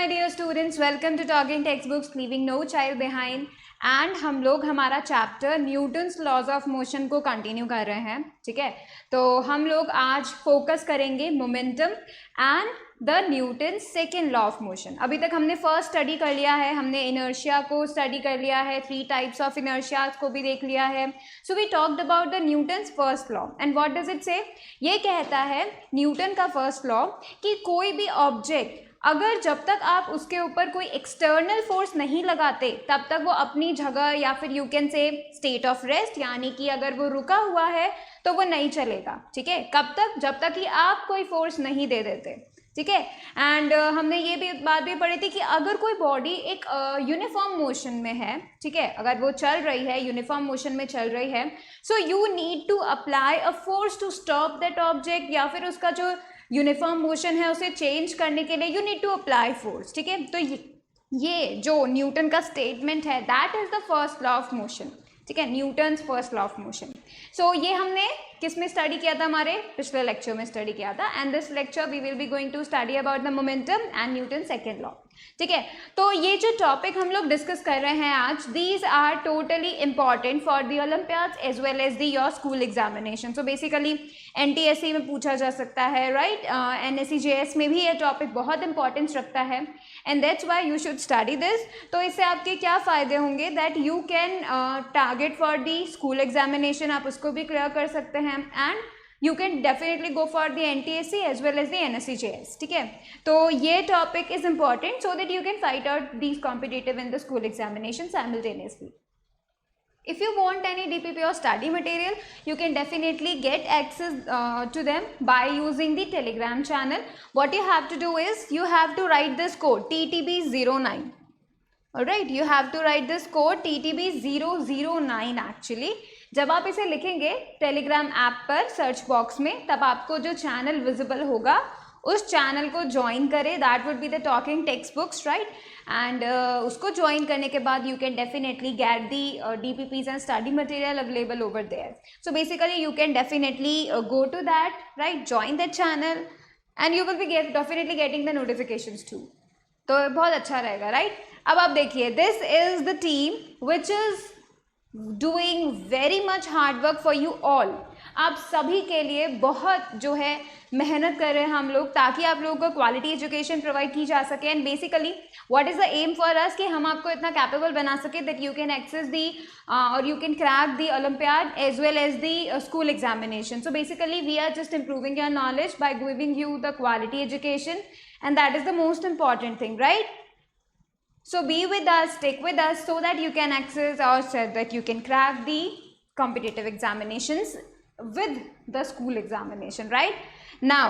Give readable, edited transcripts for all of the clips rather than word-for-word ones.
my dear students, welcome to Talking Textbooks, leaving no child behind. And हम लोग हमारा chapter Newton's laws of motion को continue कर रहे हैं. ठीक है, तो हम लोग आज फोकस करेंगे momentum and the Newton second law of motion. अभी तक हमने फर्स्ट स्टडी कर लिया है, हमने इनर्शिया को स्टडी कर लिया है, 3 टाइप्स ऑफ इनर्शिया को भी देख लिया है. So we talked about the Newton's first law and what does it say. ये कहता है न्यूटन का फर्स्ट लॉ कि कोई भी ऑब्जेक्ट अगर जब तक आप उसके ऊपर कोई एक्सटर्नल फोर्स नहीं लगाते तब तक वो अपनी जगह या फिर यू कैन से स्टेट ऑफ रेस्ट, यानी कि अगर वो रुका हुआ है तो वो नहीं चलेगा. ठीक है, कब तक? जब तक कि आप कोई फोर्स नहीं दे देते. ठीक है, एंड हमने ये भी बात भी पढ़ी थी कि अगर कोई बॉडी एक यूनिफॉर्म मोशन में है, ठीक है, अगर वो चल रही है, यूनिफॉर्म मोशन में चल रही है, so you need to apply a force to stop that object, या फिर उसका जो यूनिफॉर्म मोशन है उसे चेंज करने के लिए you need to apply force. ठीक है, तो ये जो न्यूटन का स्टेटमेंट है that is the first law of motion. ठीक है, Newton's first law of motion. So ये हमने किस में स्टडी किया था? हमारे पिछले लेक्चर में स्टडी किया था. And this lecture we will be going to study about the momentum and Newton second law. ठीक है, तो ये जो टॉपिक हम लोग डिस्कस कर रहे हैं आज, these are totally important for the Olympiads as well as the your school examination. So basically NTSC में पूछा जा सकता है, राइट. NSE-JS में भी ये टॉपिक बहुत इंपॉर्टेंस रखता है and that's why you should study this. तो इससे आपके क्या फ़ायदे होंगे? That you can target for the school examination, आप उसको भी क्लियर कर सकते हैं and you can definitely go for the NTSC as well as the NSE-JS. ठीक है, तो ये topic is important so that you can fight out these competitive in the school examination simultaneously. If you want any DPP or study material, you can definitely get access to them by using the Telegram channel. What you have to do is you have to write this code TTB09. Alright, you have to write this code TTB009 actually. जब आप इसे लिखेंगे Telegram app पर search box में, तब आपको जो channel visible होगा उस चैनल को ज्वाइन करें. That would be the talking textbooks, right. And उसको ज्वाइन करने के बाद you can definitely get the DPPs and study material available over there. So basically you can definitely go to that, right, join that channel and you will be definitely getting the notifications too. तो बहुत अच्छा रहेगा, right. अब आप देखिए, this is the team which is doing very much hard work for you all. आप सभी के लिए बहुत जो है मेहनत कर रहे हैं हम लोग, ताकि आप लोगों को क्वालिटी एजुकेशन प्रोवाइड की जा सके. And basically what is the aim for us कि हम आपको इतना कैपेबल बना सके that you can access the और you can crack the Olympiad as well as the school examination. So basically we are just improving your knowledge by giving you the quality education and that is the most important thing, right? So be with us, stick with us so that you can access or so that you can crack the competitive examinations with the school examination, right? Now,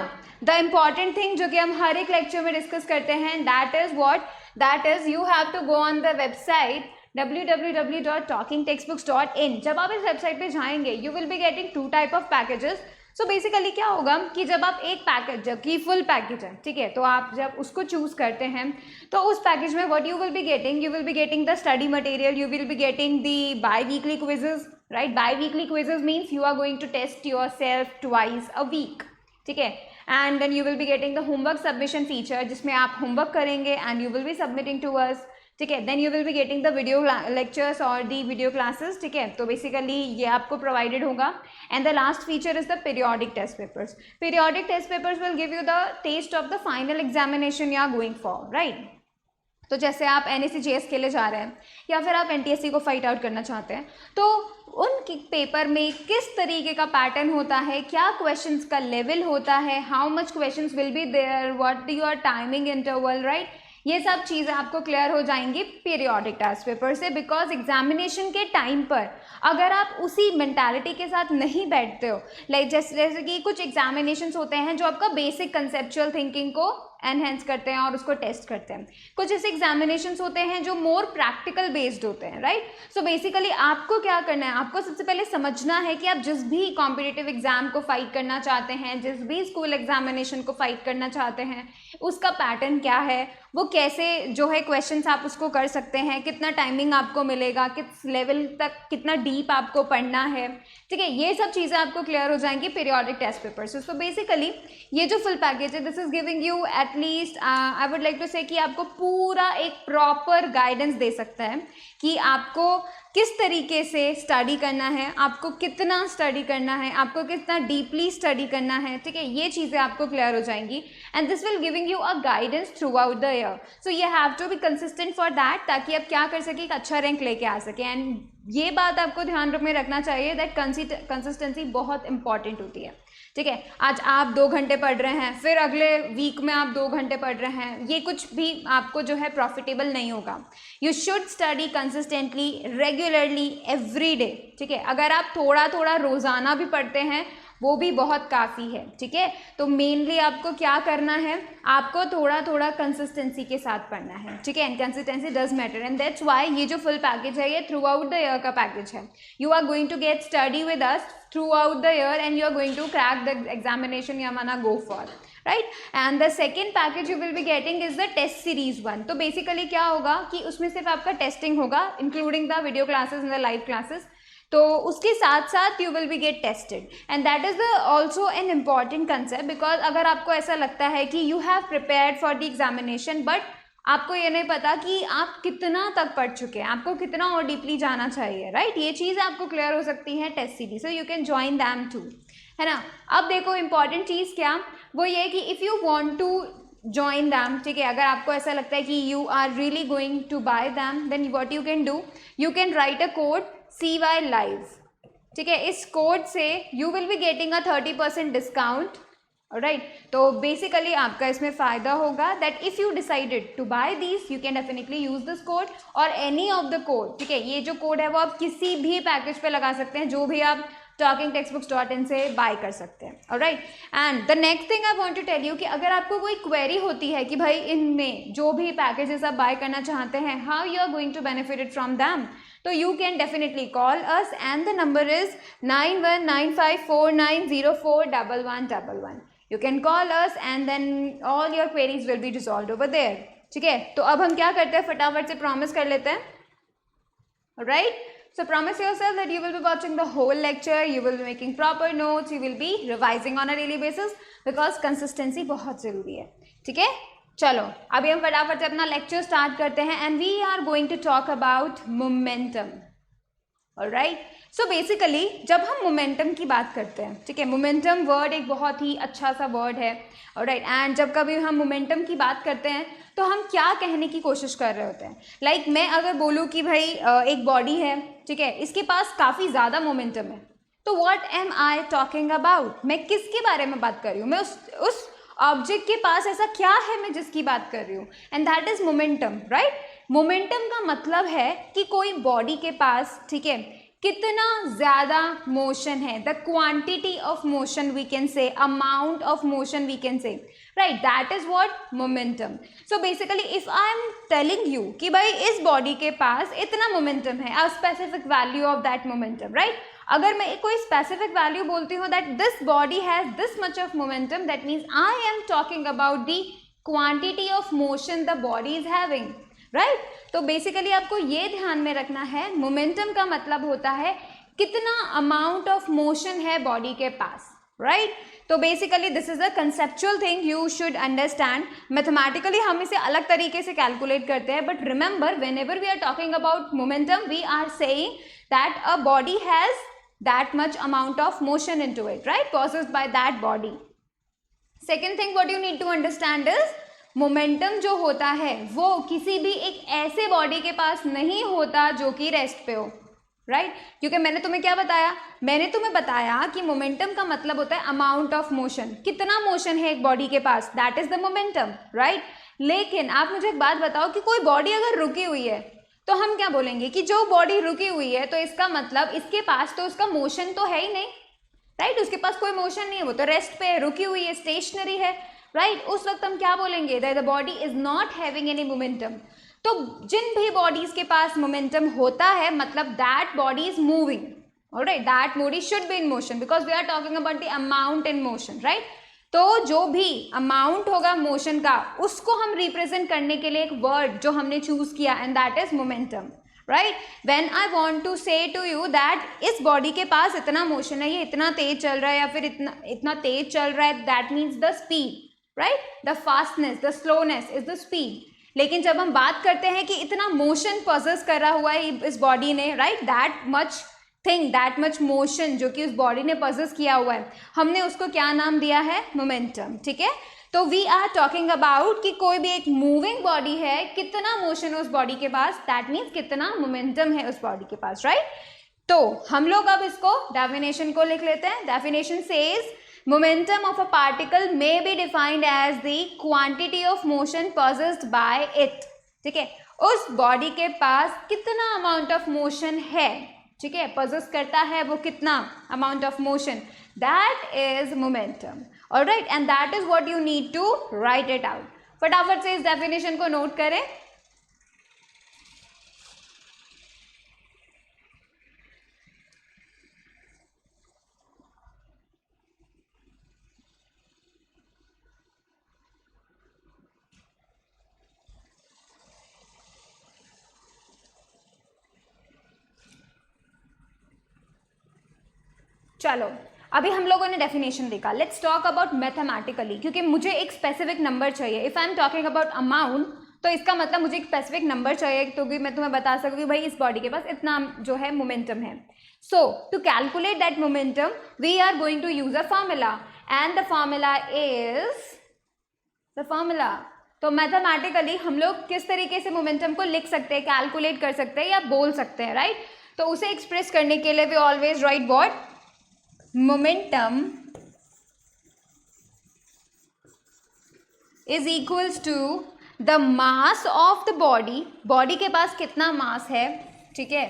the important thing जो कि हम हर एक lecture में discuss करते हैं, that is what? That is you have to go on the website www.talkingtextbooks.in. जब आप इस website पे जाएंगे, you will be getting 2 type of packages. So basically क्या होगा कि जब आप एक पैकेज, जबकि फुल पैकेज है, ठीक है, तो आप जब उसको चूज़ करते हैं तो उस पैकेज में what you will be getting the study material, you will be getting the biweekly quizzes, right. Biweekly quizzes means you are going to test yourself twice a week. ठीक है, and then you will be getting the homework submission feature, जिसमें आप homework करेंगे and you will be submitting to us. ठीक है, then you will be getting the video lectures और दी video classes. ठीक है, तो बेसिकली ये आपको प्रोवाइडेड होगा. And the last feature is the periodic test papers. Periodic test papers will give you the test of the final examination you are going for, right. तो जैसे आप NSE-JS के लिए जा रहे हैं या फिर आप NTSC को फाइट आउट करना चाहते हैं, तो उन पेपर में किस तरीके का पैटर्न होता है, क्या क्वेश्चंस का लेवल होता है, how much questions will be there, what your timing interval, right. ये सब चीज़ें आपको क्लियर हो जाएंगी पीरियोडिक टेस्ट पेपर से. बिकॉज एग्जामिनेशन के टाइम पर अगर आप उसी मेंटालिटी के साथ नहीं बैठते हो, लाइक जैसे कि कुछ एग्जामिनेशंस होते हैं जो आपका बेसिक कंसेप्चुअल थिंकिंग को एनहेंस करते हैं और उसको टेस्ट करते हैं. कुछ ऐसे एग्जामिनेशंस होते हैं जो मोर प्रैक्टिकल बेस्ड होते हैं, राइट. सो बेसिकली आपको क्या करना है, आपको सबसे पहले समझना है कि आप जिस भी कॉम्पिटिटिव एग्जाम को फाइट करना चाहते हैं, जिस भी स्कूल एग्जामिनेशन को फाइट करना चाहते हैं, उसका पैटर्न क्या है, वो कैसे जो है क्वेश्चंस आप उसको कर सकते हैं, कितना टाइमिंग आपको मिलेगा, किस लेवल तक कितना डीप आपको पढ़ना है. ठीक है, ये सब चीज़ें आपको क्लियर हो जाएंगी पीरियोडिक टेस्ट पेपर से. सो बेसिकली ये जो फुल पैकेज है, this is giving you at at least I would like to say कि आपको पूरा एक प्रॉपर गाइडेंस दे सकता है कि आपको किस तरीके से स्टडी करना है, आपको कितना स्टडी करना है, आपको कितना डीपली स्टडी करना है, ठीक है, ये चीज़ें आपको क्लियर हो जाएंगी and this will giving you a guidance throughout the year. So you have to be consistent for that, ताकि आप क्या कर सके, एक अच्छा रैंक लेके आ सके. एंड ये बात आपको ध्यान में रखना चाहिए दैट कंसिस्टेंसी बहुत इंपॉर्टेंट होती है, ठीक है. आज आप 2 घंटे पढ़ रहे हैं, फिर अगले वीक में आप 2 घंटे पढ़ रहे हैं, ये कुछ भी आपको जो है प्रॉफिटेबल नहीं होगा. You should study consistently, regularly, every day, ठीक है. अगर आप थोड़ा थोड़ा रोज़ाना भी पढ़ते हैं वो भी बहुत काफ़ी है, ठीक है. तो मेनली आपको क्या करना है, आपको थोड़ा थोड़ा कंसिस्टेंसी के साथ पढ़ना है, ठीक है. And consistency does matter and that's why ये जो फुल पैकेज है ये थ्रू आउट द ईयर का पैकेज है. You are going to get study with us throughout the year and you are going to crack the examination you wanna go for, right? And the second package you will be getting is the test series 1. तो basically क्या होगा कि उसमें सिर्फ आपका testing होगा including the video classes and the live classes. तो उसके साथ साथ you will be get tested and that is the also an important concept because अगर आपको ऐसा लगता है कि you have prepared for the examination but आपको ये नहीं पता कि आप कितना तक पढ़ चुके हैं, आपको कितना और डीपली जाना चाहिए, राइट. ये चीज़ आपको क्लियर हो सकती है test series, so you can join them too, है ना. अब देखो इंपॉर्टेंट चीज़ क्या, वो ये कि if you want to join them, ठीक है, अगर आपको ऐसा लगता है कि you are really going to buy them, then what you can do, you can write a code CY Live, ठीक है. इस कोड से you will be getting a 30% discount, right. तो बेसिकली आपका इसमें फ़ायदा होगा that if you decided to buy this you can definitely use this code और एनी ऑफ द कोड, ठीक है. ये जो कोड है वो आप किसी भी पैकेज पे लगा सकते हैं जो भी आप talkingtextbooks.in से बाय कर सकते हैं, alright. And the next thing I want to tell you कि अगर आपको कोई क्वेरी होती है कि भाई इनमें जो भी पैकेजेस आप बाय करना चाहते हैं how you are going to benefit from them, तो you can definitely call us and the number is 919549041111. You can call us and then all your queries will be resolved over there, ठीक है. तो अब हम क्या करते हैं, फटाफट से प्रॉमिस कर लेते हैं, right. So promise yourself that you will be watching the whole lecture, you will be making proper notes, you will be revising on a daily basis because consistency बहुत ज़रूरी है, ठीक है. चलो अभी हम फटाफट से अपना लेक्चर स्टार्ट करते हैं and we are going to talk about momentum, alright. So basically जब हम मोमेंटम की बात करते हैं, ठीक है, मोमेंटम वर्ड एक बहुत ही अच्छा सा वर्ड है, ऑलराइट. एंड जब कभी हम मोमेंटम की बात करते हैं तो हम क्या कहने की कोशिश कर रहे होते हैं. लाइक मैं अगर बोलूँ कि भाई एक बॉडी है, ठीक है, इसके पास काफ़ी ज़्यादा मोमेंटम है, तो what am I talking about, मैं किसके बारे में बात कर रही हूँ, मैं उस ऑब्जेक्ट के पास ऐसा क्या है मैं जिसकी बात कर रही हूँ, and that is momentum, right. Momentum का मतलब है कि कोई बॉडी के पास, ठीक है, कितना ज़्यादा मोशन है, the quantity of motion we can say, amount of motion we can say, right. That is what momentum. So basically if I am telling you कि भाई इस बॉडी के पास इतना मोमेंटम है, a specific value of that momentum, right. अगर मैं कोई स्पेसिफिक वैल्यू बोलती हूँ that this body has this much of momentum, that means I am talking about the quantity of motion the body is having, right. तो basically आपको ये ध्यान में रखना है, मोमेंटम का मतलब होता है कितना अमाउंट ऑफ मोशन है बॉडी के पास, राइट. तो basically this is a conceptual thing you should understand. Mathematically हम इसे अलग तरीके से कैलकुलेट करते हैं, but remember whenever we are talking about momentum we are saying that a body has that much amount of motion into it, right, possessed by that body. Second thing what you need to understand is momentum जो होता है वो किसी भी एक ऐसे body के पास नहीं होता जो कि रेस्ट पे हो, राइट. क्योंकि मैंने तुम्हें क्या बताया, मैंने तुम्हें बताया कि मोमेंटम का मतलब होता है अमाउंट ऑफ मोशन, कितना मोशन है एक बॉडी के पास, that is the momentum, right. लेकिन आप मुझे एक बात बताओ कि कोई बॉडी अगर रुकी हुई है तो हम क्या बोलेंगे कि जो बॉडी रुकी हुई है तो इसका मतलब इसके पास तो उसका मोशन तो है ही नहीं, राइट. उसके पास कोई मोशन नहीं है, वो तो रेस्ट पे है, रुकी हुई है, स्टेशनरी है, राइट. उस वक्त हम क्या बोलेंगे, that the body is not having any momentum. तो जिन भी बॉडीज के पास मोमेंटम होता है मतलब that body is moving, alright. That body should be in motion because we are talking about the amount in motion, right. तो जो भी amount होगा मोशन का उसको हम रिप्रेजेंट करने के लिए एक वर्ड जो हमने चूज किया and that is momentum, right. When I want to say to you that इस बॉडी के पास इतना मोशन है, ये इतना तेज चल रहा है या फिर इतना तेज चल रहा है, that means the speed, right? The fastness, the slowness is the speed. लेकिन जब हम बात करते हैं कि इतना मोशन पॉसेस कर रहा हुआ है इस बॉडी ने, right, that much thing, that much motion जो कि उस बॉडी ने पॉसेस किया हुआ है, हमने उसको क्या नाम दिया है? मोमेंटम। ठीक है, तो वी आर टॉकिंग अबाउट कि कोई भी एक मूविंग बॉडी है, कितना मोशन है उस बॉडी के पास, दैट मीन्स कितना मोमेंटम है उस बॉडी के पास, राइट? तो हम लोग अब इसको डेफिनेशन को लिख लेते हैं। Definition says momentum of a particle may be defined as the quantity of motion possessed by it। ठीक है, उस बॉडी के पास कितना अमाउंट ऑफ मोशन है, ठीक है, possess करता है वो कितना amount of motion, that is momentum। Alright, and that is what you need to write it out। फटाफट से इस डेफिनेशन को नोट करें। चलो, अभी हम लोगों ने डेफिनेशन देखा। लेट्स टॉक अबाउट मैथमेटिकली, क्योंकि मुझे एक स्पेसिफिक नंबर चाहिए। If I am talking about amount, तो इसका मतलब मुझे एक स्पेसिफिक नंबर चाहिए, तो भी मैं तुम्हें बता सकूँ कि भाई इस बॉडी के पास इतना जो है मोमेंटम है। So to calculate that momentum we are going to use a formula, and the formula is the formula. तो मैथमेटिकली हम लोग किस तरीके से मोमेंटम को लिख सकते हैं, कैलकुलेट कर सकते हैं या बोल सकते हैं, राइट? तो उसे एक्सप्रेस करने के लिए we always write what? Momentum is equals to the mass of the body, body के पास कितना मास है, ठीक है,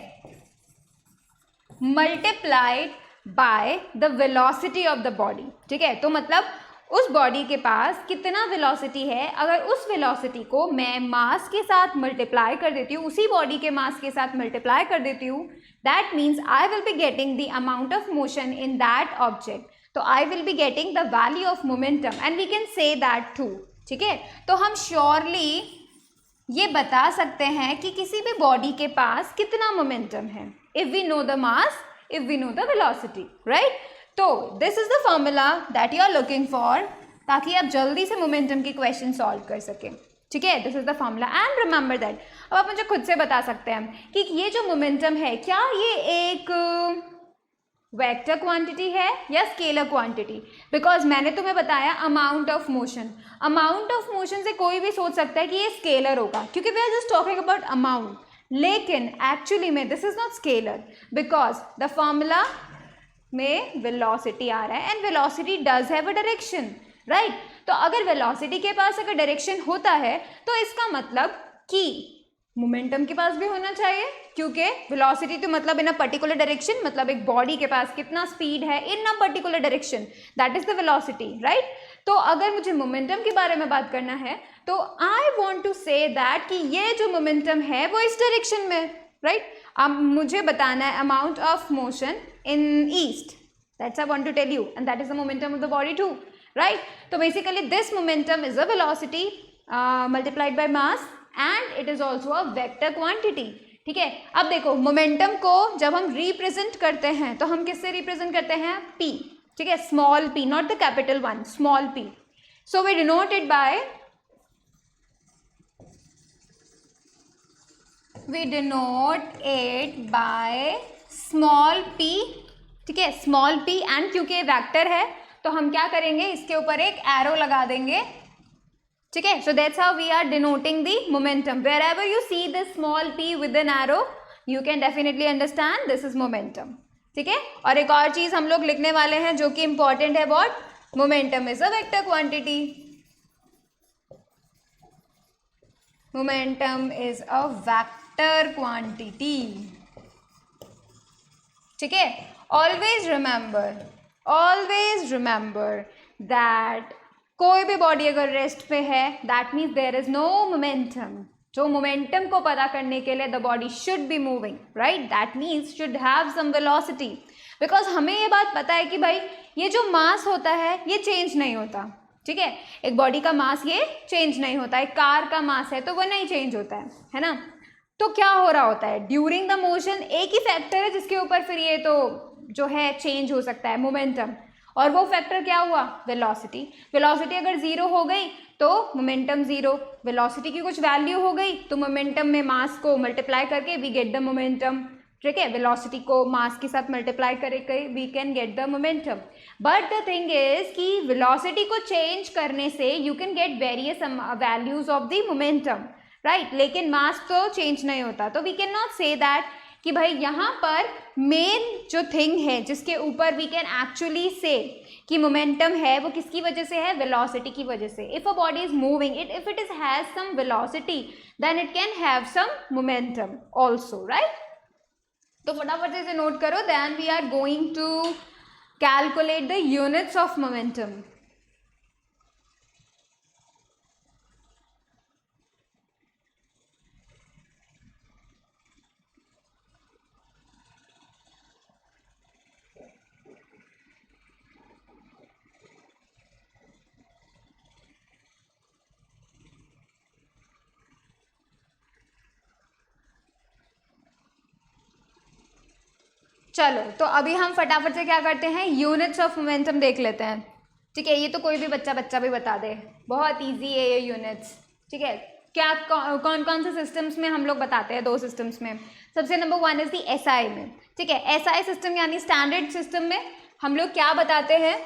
multiplied by the velocity of the body. ठीक है, तो मतलब उस बॉडी के पास कितना वेलोसिटी है, अगर उस वेलोसिटी को मैं मास के साथ मल्टीप्लाई कर देती हूँ, उसी बॉडी के मास के साथ मल्टीप्लाई कर देती हूँ, that means I will be getting the amount of motion in that object। तो I will be getting the value of momentum and we can say that too। ठीक है, तो हम श्योरली ये बता सकते हैं कि किसी भी बॉडी के पास कितना मोमेंटम है, if we know the mass, if we know the velocity, right? तो this is the formula that you are looking for, ताकि आप जल्दी से मोमेंटम की क्वेश्चन सॉल्व कर सकें। ठीक है, this is the formula and remember that. अब आप मुझे खुद से बता सकते हैं कि ये जो मोमेंटम है, क्या ये एक वेक्टर क्वांटिटी है या स्केलर क्वांटिटी? बिकॉज मैंने तुम्हें बताया amount of motion. Amount of motion से कोई भी सोच सकता है कि ये स्केलर होगा, क्योंकि we are just talking about amount, लेकिन एक्चुअली में this is not scalar, because the formula में वेलोसिटी आ रहा है and velocity does have a direction, right? तो अगर वेलोसिटी के पास अगर डायरेक्शन होता है तो इसका मतलब कि मोमेंटम के पास भी होना चाहिए, क्योंकि वेलोसिटी तो मतलब इन अ पर्टिकुलर डायरेक्शन, मतलब एक बॉडी के पास कितना स्पीड है in a particular direction, that is the velocity, right? तो अगर मुझे मोमेंटम के बारे में बात करना है तो I want to say that कि ये जो मोमेंटम है वो इस डायरेक्शन में, राइट? अब मुझे बताना है amount of motion in east, that's I want to tell you, and that is the momentum of the body too, right? तो basically this momentum is a velocity multiplied by mass and it is also a vector quantity. ठीक है, अब देखो momentum को जब हम represent करते हैं तो हम किससे रिप्रेजेंट करते हैं? P। ठीक है, small p, not the capital one, small p। So we denote it by, we denote it by small p। ठीक है, स्मॉल p, एंड क्योंकि वेक्टर है तो हम क्या करेंगे, इसके ऊपर एक एरो लगा देंगे। ठीक है, so that's how we are denoting the momentum. Wherever you see this small p with an arrow, you can definitely understand this is momentum. ठीक है, और एक और चीज हम लोग लिखने वाले हैं जो कि इंपॉर्टेंट है, what? Momentum is a vector quantity. Momentum is a vector quantity. ठीक है, ऑलवेज रिमेंबर दैट कोई भी बॉडी अगर रेस्ट पे है that means there is no momentum. जो मोमेंटम को पता करने के लिए the body should be moving, right? That means should have some velocity, because हमें ये बात पता है कि भाई ये जो मास होता है ये चेंज नहीं होता। ठीक है, एक बॉडी का मास ये चेंज नहीं होता, एक कार का मास है तो वो नहीं चेंज होता है ना? तो क्या हो रहा होता है ड्यूरिंग द मोशन? एक ही फैक्टर है जिसके ऊपर फिर ये तो जो है चेंज हो सकता है, मोमेंटम। और वो फैक्टर क्या हुआ, वेलोसिटी। वेलोसिटी अगर जीरो हो गई तो मोमेंटम जीरो, वेलोसिटी की कुछ वैल्यू हो गई तो मोमेंटम में मास को मल्टीप्लाई करके वी गेट द मोमेंटम, ठीक है, वेलोसिटी को मास के साथ मल्टीप्लाई करके we can get the momentum. But the thing is कि वेलोसिटी को चेंज करने से you can get various values of the momentum, right, लेकिन मास तो चेंज नहीं होता। तो we can not say that कि भाई यहाँ पर मेन जो थिंग है जिसके ऊपर वी कैन एक्चुअली से कि मोमेंटम है वो किसकी वजह से है, वेलोसिटी की वजह से। If a body is moving if it is has some velocity then it can have some momentum also, right. तो फटाफट से नोट करो, then we are going to calculate the units of momentum. चलो तो अभी हम फटाफट से क्या करते हैं, यूनिट्स ऑफ मोमेंटम देख लेते हैं, ठीक है। ये तो कोई भी बच्चा भी बता दे, बहुत इजी है ये यूनिट्स, ठीक है। क्या कौन कौन से सिस्टम्स में हम लोग बताते हैं, दो सिस्टम्स में। सबसे number one is the SI में, ठीक है। एसआई सिस्टम यानी स्टैंडर्ड सिस्टम में हम लोग क्या बताते हैं,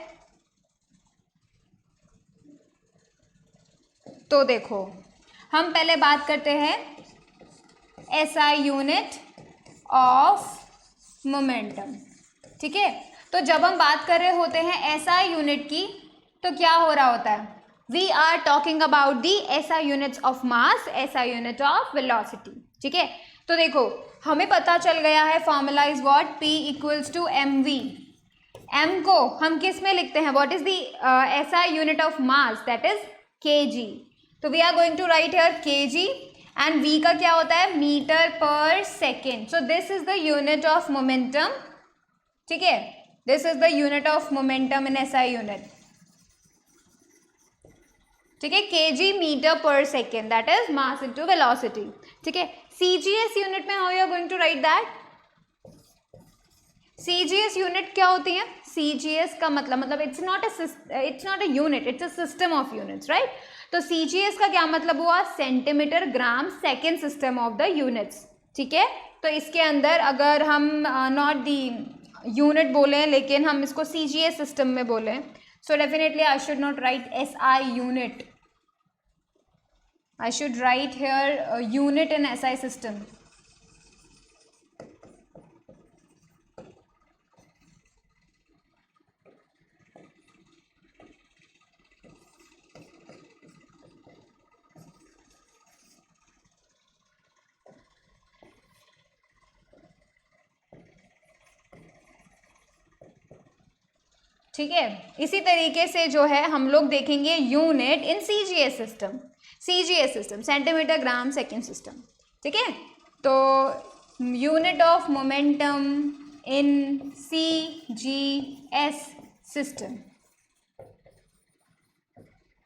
तो देखो हम पहले बात करते हैं एसआई यूनिट ऑफ मोमेंटम, ठीक है। तो जब हम बात कर रहे होते हैं एसआई यूनिट की तो क्या हो रहा होता है, we are talking about the SI units of mass, SI unit of velocity, ठीक है। तो देखो हमें पता चल गया है formula is what, P equals to M V. M को हम किस में लिखते हैं, what is the SI unit of mass, that is kg। तो we are going to write here kg and v का क्या होता है, metre per second. So this is the unit of momentum, ठीक है, this is the unit of momentum in SI unit, ठीक है। kg metre per second, that is mass into velocity, ठीक है। cgs यूनिट में how you are going to write that, cgs unit क्या होती है, cgs का मतलब it's not a unit, it's a system of units, right. तो cgs का क्या मतलब हुआ, centimetre gram second system of the units, ठीक है। तो इसके अंदर अगर हम नॉट दी यूनिट बोले लेकिन हम इसको cgs सिस्टम में बोले, so definitely I should not right SI unit, I should write here unit in SI system. ठीक है, इसी तरीके से जो है हम लोग देखेंगे unit in CGS system, CGS system centimetre gram second system, ठीक है। तो unit of momentum in CGS system,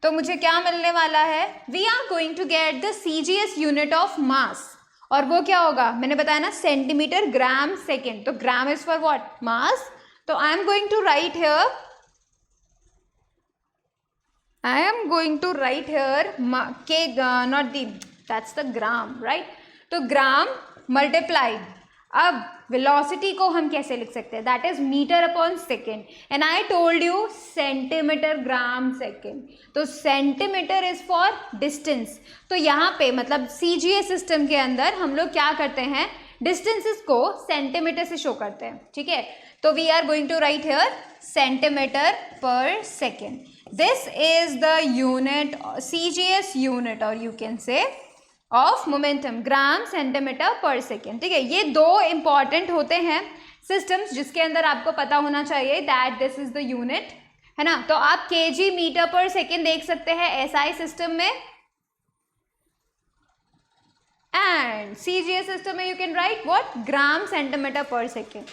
तो मुझे क्या मिलने वाला है, we are going to get the CGS unit of mass, और वो क्या होगा, मैंने बताया ना सेंटीमीटर ग्राम सेकेंड, तो ग्राम इज फॉर व्हाट, मास। तो I am going to write here k, not the, that's the gram, right। तो ग्राम मल्टीप्लाइड, अब वेलोसिटी को हम कैसे लिख सकते हैं, that is metre upon second, and I told you centimetre gram second, तो सेंटीमीटर इज फॉर डिस्टेंस। तो यहाँ पे मतलब CGS सिस्टम के अंदर हम लोग क्या करते हैं, डिस्टेंसेस को सेंटीमीटर से शो करते हैं, ठीक है। तो we are going to write here centimetre per second, this is the unit CGS unit, और you can say of momentum, gram centimetre per second, ठीक है। ये दो इंपॉर्टेंट होते हैं सिस्टम्स जिसके अंदर आपको पता होना चाहिए that this is the unit, है ना। तो आप kg मीटर पर सेकेंड देख सकते हैं SI सिस्टम में, एंड CGS सिस्टम में you can write what, gram centimetre per second.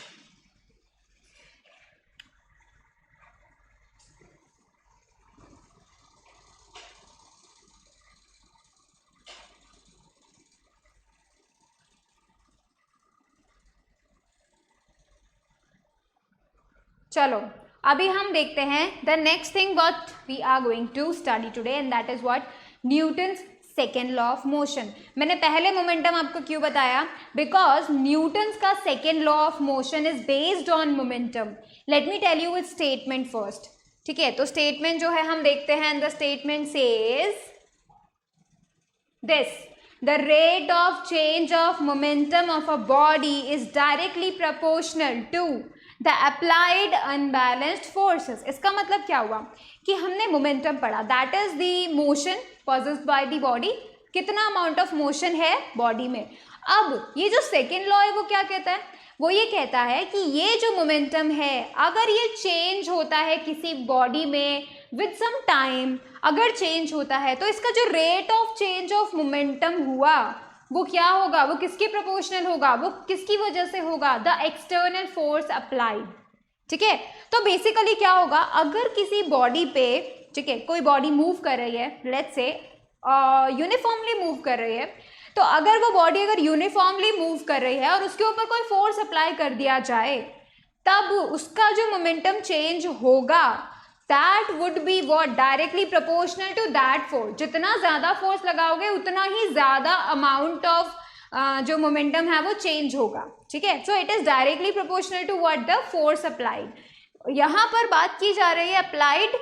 चलो अभी हम देखते हैं the next thing what we are going to study today and that is what Newton's second law of motion. मैंने पहले momentum आपको क्यों बताया, बिकॉज न्यूटन्स का second law of motion is based on momentum. Let me tell you it statement first, ठीक है। तो statement जो है हम देखते हैं, the statement says this: the rate of change of momentum of a body is directly proportional to the applied unbalanced forces। इसका मतलब क्या हुआ कि हमने मोमेंटम पढ़ा, that is the motion possessed by the body, कितना अमाउंट ऑफ मोशन है body में। अब ये जो सेकेंड लॉ है वो क्या कहता है, वो ये कहता है कि ये जो मोमेंटम है अगर ये चेंज होता है किसी बॉडी में विद सम टाइम, अगर चेंज होता है तो इसका जो rate of change of momentum हुआ वो क्या होगा, वो किसके प्रोपोर्शनल होगा, वो किसकी वजह से होगा, द एक्सटर्नल फोर्स अप्लाइड, ठीक है। तो बेसिकली क्या होगा, अगर किसी बॉडी पे, ठीक है, कोई बॉडी मूव कर रही है, लेट्स से यूनिफॉर्मली मूव कर रही है, तो अगर वो बॉडी अगर यूनिफॉर्मली मूव कर रही है और उसके ऊपर कोई फोर्स अप्लाई कर दिया जाए, तब उसका जो मोमेंटम चेंज होगा that would be what directly proportional to that force. जितना ज़्यादा फोर्स लगाओगे उतना ही ज़्यादा अमाउंट ऑफ जो मोमेंटम है वो चेंज होगा, ठीक है। So it is directly proportional to what the force applied. यहाँ पर बात की जा रही है अप्लाइड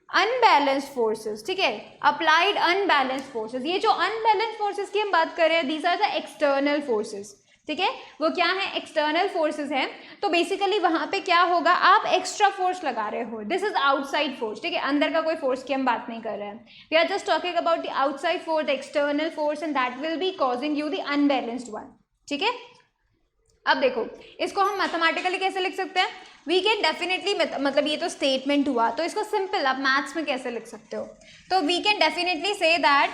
अनबैलेंस्ड फोर्सेस, ठीक है, अप्लाइड अनबैलेंस्ड फोर्सेस। ये जो अनबैलेंस्ड फोर्सेस की हम बात कर रहे हैं, these are the external forces, ठीक है। वो क्या है, एक्सटर्नल फोर्सेस हैं। तो बेसिकली वहाँ पे क्या होगा, आप एक्स्ट्रा फोर्स लगा रहे हो, दिस इज आउटसाइड फोर्स, ठीक है, अंदर का कोई फोर्स की हम बात नहीं कर रहे हैं। We are just talking about the outside force, the external force, and that will be causing you the unbalanced one, ठीक है। अब देखो इसको हम मैथमेटिकली कैसे लिख सकते हैं, वी कैन डेफिनेटली, मतलब ये तो स्टेटमेंट हुआ, तो इसको सिंपल आप मैथ्स में कैसे लिख सकते हो, तो we can definitely say that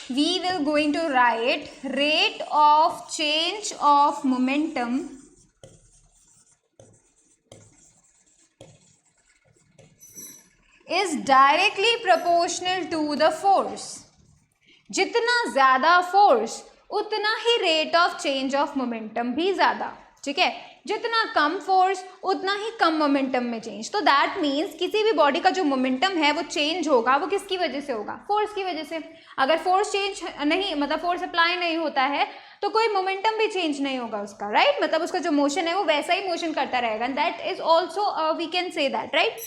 we will going to write rate of change of momentum is directly proportional to the force। जितना ज़्यादा फोर्स उतना ही rate of change of momentum भी ज़्यादा, ठीक है। जितना कम फोर्स उतना ही कम मोमेंटम में चेंज। तो दैट मीन्स किसी भी बॉडी का जो मोमेंटम है वो चेंज होगा, वो किसकी वजह से होगा, फोर्स की वजह से। अगर फोर्स चेंज नहीं, मतलब फोर्स अप्लाई नहीं होता है तो कोई मोमेंटम भी चेंज नहीं होगा उसका, राइट। मतलब उसका जो मोशन है वो वैसा ही मोशन करता रहेगा, that is also we can say that, right.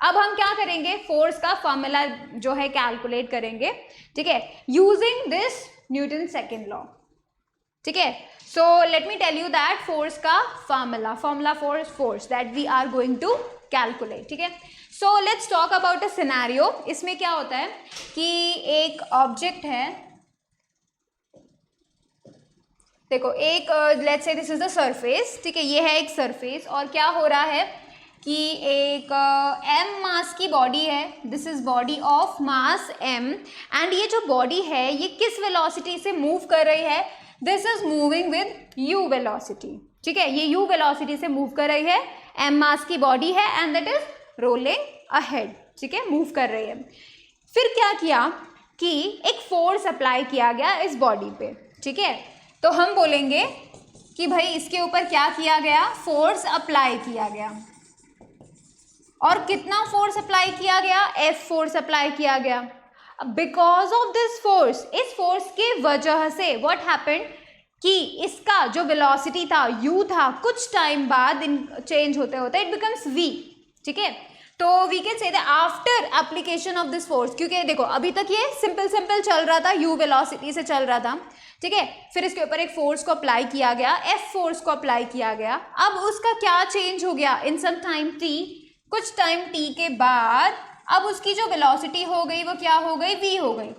अब हम क्या करेंगे, फोर्स का फॉर्मूला जो है कैलकुलेट करेंगे, ठीक है, using this Newton second law, ठीक है। So let me tell you that force का formula for force that we are going to calculate, ठीक है। So let's talk about a scenario. इसमें क्या होता है कि एक ऑब्जेक्ट है, देखो एक let's say this is the surface, ठीक है, ये है एक सरफेस, और क्या हो रहा है कि एक m मास की बॉडी है, this is body of mass m, and ये जो बॉडी है ये किस वेलोसिटी से मूव कर रही है, this is moving with u velocity, ठीक है, ये u वेलोसिटी से मूव कर रही है, m मास की बॉडी है and that is rolling ahead, ठीक है, मूव कर रही है। फिर क्या किया कि एक फोर्स अप्लाई किया गया इस बॉडी पे, ठीक है। तो हम बोलेंगे कि भाई इसके ऊपर क्या किया गया, फोर्स अप्लाई किया गया, और कितना फोर्स अप्लाई किया गया, F फोर्स अप्लाई किया गया। बिकॉज ऑफ दिस फोर्स, इस फोर्स की वजह से व्हाट हैपेंड कि इसका जो वेलोसिटी था u था, कुछ टाइम बाद चेंज होते होते इट बिकम्स v, ठीक है। तो we can say that after application of this force, क्योंकि देखो अभी तक ये सिंपल चल रहा था, u वेलोसिटी से चल रहा था, ठीक है। फिर इसके ऊपर एक फोर्स को अप्लाई किया गया, F फोर्स को अप्लाई किया गया। अब उसका क्या चेंज हो गया, इन सम टाइम t, कुछ टाइम t के बाद अब उसकी जो वेलोसिटी हो गई वो क्या हो गई, v हो गई,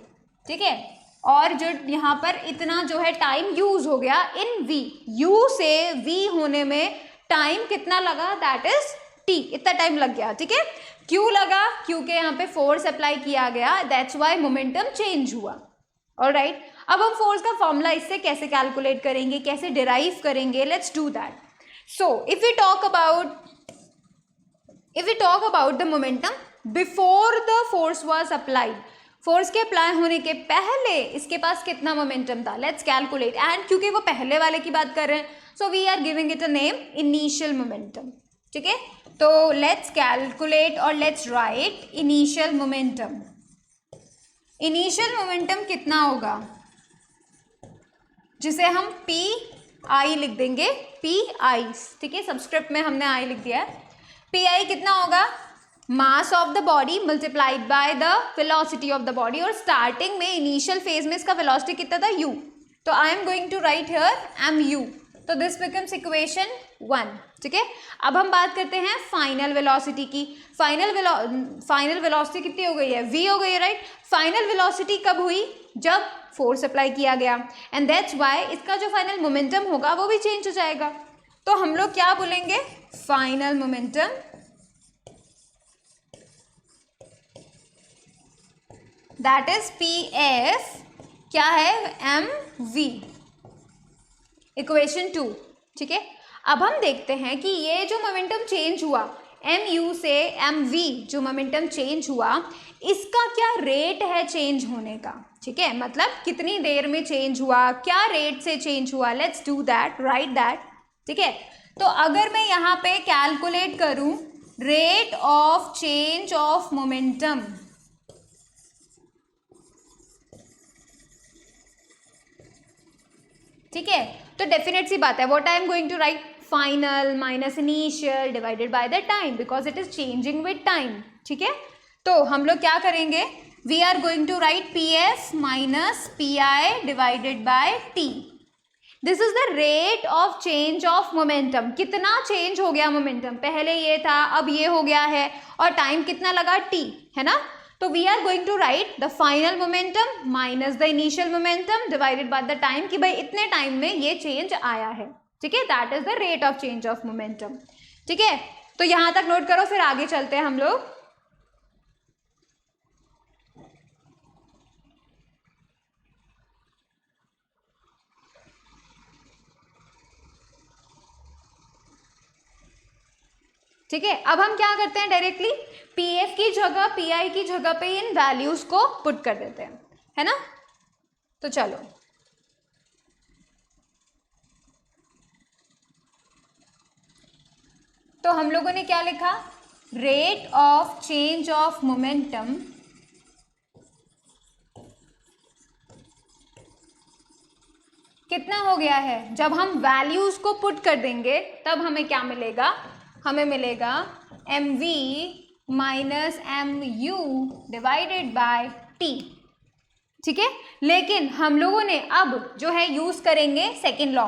ठीक है। और जो यहाँ पर इतना जो है टाइम यूज हो गया इन v, u से v होने में टाइम कितना लगा, दैट इज t, इतना टाइम लग गया, ठीक है। क्यों लगा, क्योंकि यहाँ पे फोर्स अप्लाई किया गया, दैट्स वाई मोमेंटम चेंज हुआ, ऑलराइट। अब हम फोर्स का फॉर्मूला इससे कैसे कैलकुलेट करेंगे, कैसे डिराइव करेंगे, let's do that. So if we talk about the momentum before the force was applied, force के अप्लाई होने के पहले इसके पास कितना मोमेंटम था, लेट्स कैलकुलेट। एंड क्योंकि वो पहले वाले की बात कर रहे हैं, so we are giving it a name initial momentum, ठीक है। तो लेट्स कैलकुलेट और let's write initial momentum. Initial momentum कितना होगा, जिसे हम पी आई लिख देंगे, पी आई, ठीक है, सबस्क्रिप्ट में हमने आई लिख दिया है। पी आई कितना होगा, mass of the body multiplied by the velocity of the body, और स्टार्टिंग में इनिशियल फेज में इसका वेलोसिटी कितना था, यू, तो I am going to write here M U, तो दिस बिकम्स इक्वेशन 1, ठीक है। अब हम बात करते हैं फाइनल वेलोसिटी की। फाइनल वेलोसिटी कितनी हो गई है, v हो गई है, राइट। फाइनल वेलोसिटी कब हुई, जब फोर्स अप्लाई किया गया, एंड दैट्स व्हाई इसका जो फाइनल मोमेंटम होगा वो भी चेंज हो जाएगा। तो हम लोग क्या बोलेंगे, final momentum that is P F, क्या है, एम वी, इक्वेशन 2, ठीक है। अब हम देखते हैं कि ये जो मोमेंटम चेंज हुआ एम यू से एम वी, जो मोमेंटम चेंज हुआ, इसका क्या रेट है चेंज होने का, ठीक है, मतलब कितनी देर में चेंज हुआ, क्या रेट से चेंज हुआ, let's do that, right that, ठीक है। तो अगर मैं यहाँ पे कैलकुलेट करूँ rate of change of momentum, ठीक है, तो डेफिनेट सी बात है, what I am going to write, final minus initial divided by the time, because it is changing with time, ठीक है। तो हम लोग क्या करेंगे, we are going to write P F minus P I divided by T, this is the rate of change of momentum, कितना change हो गया मोमेंटम, पहले ये था अब ये हो गया है, और टाइम कितना लगा, टी, है ना। तो we are going to write the final momentum minus the initial momentum divided by the time, कि भाई इतने टाइम में ये चेंज आया है, ठीक है, that is the rate of change of momentum, ठीक है। तो यहां तक नोट करो, फिर आगे चलते हैं हम लोग। ठीक है, अब हम क्या करते हैं, डायरेक्टली पी एफ की जगह पी आई की जगह पे इन वैल्यूज को पुट कर देते हैं, है ना। तो चलो, तो हम लोगों ने क्या लिखा, rate of change of momentum कितना हो गया है, जब हम वैल्यूज को पुट कर देंगे तब हमें क्या मिलेगा, हमें मिलेगा M V minus M U divided by T, ठीक है। लेकिन हम लोगों ने अब जो है यूज करेंगे सेकेंड लॉ,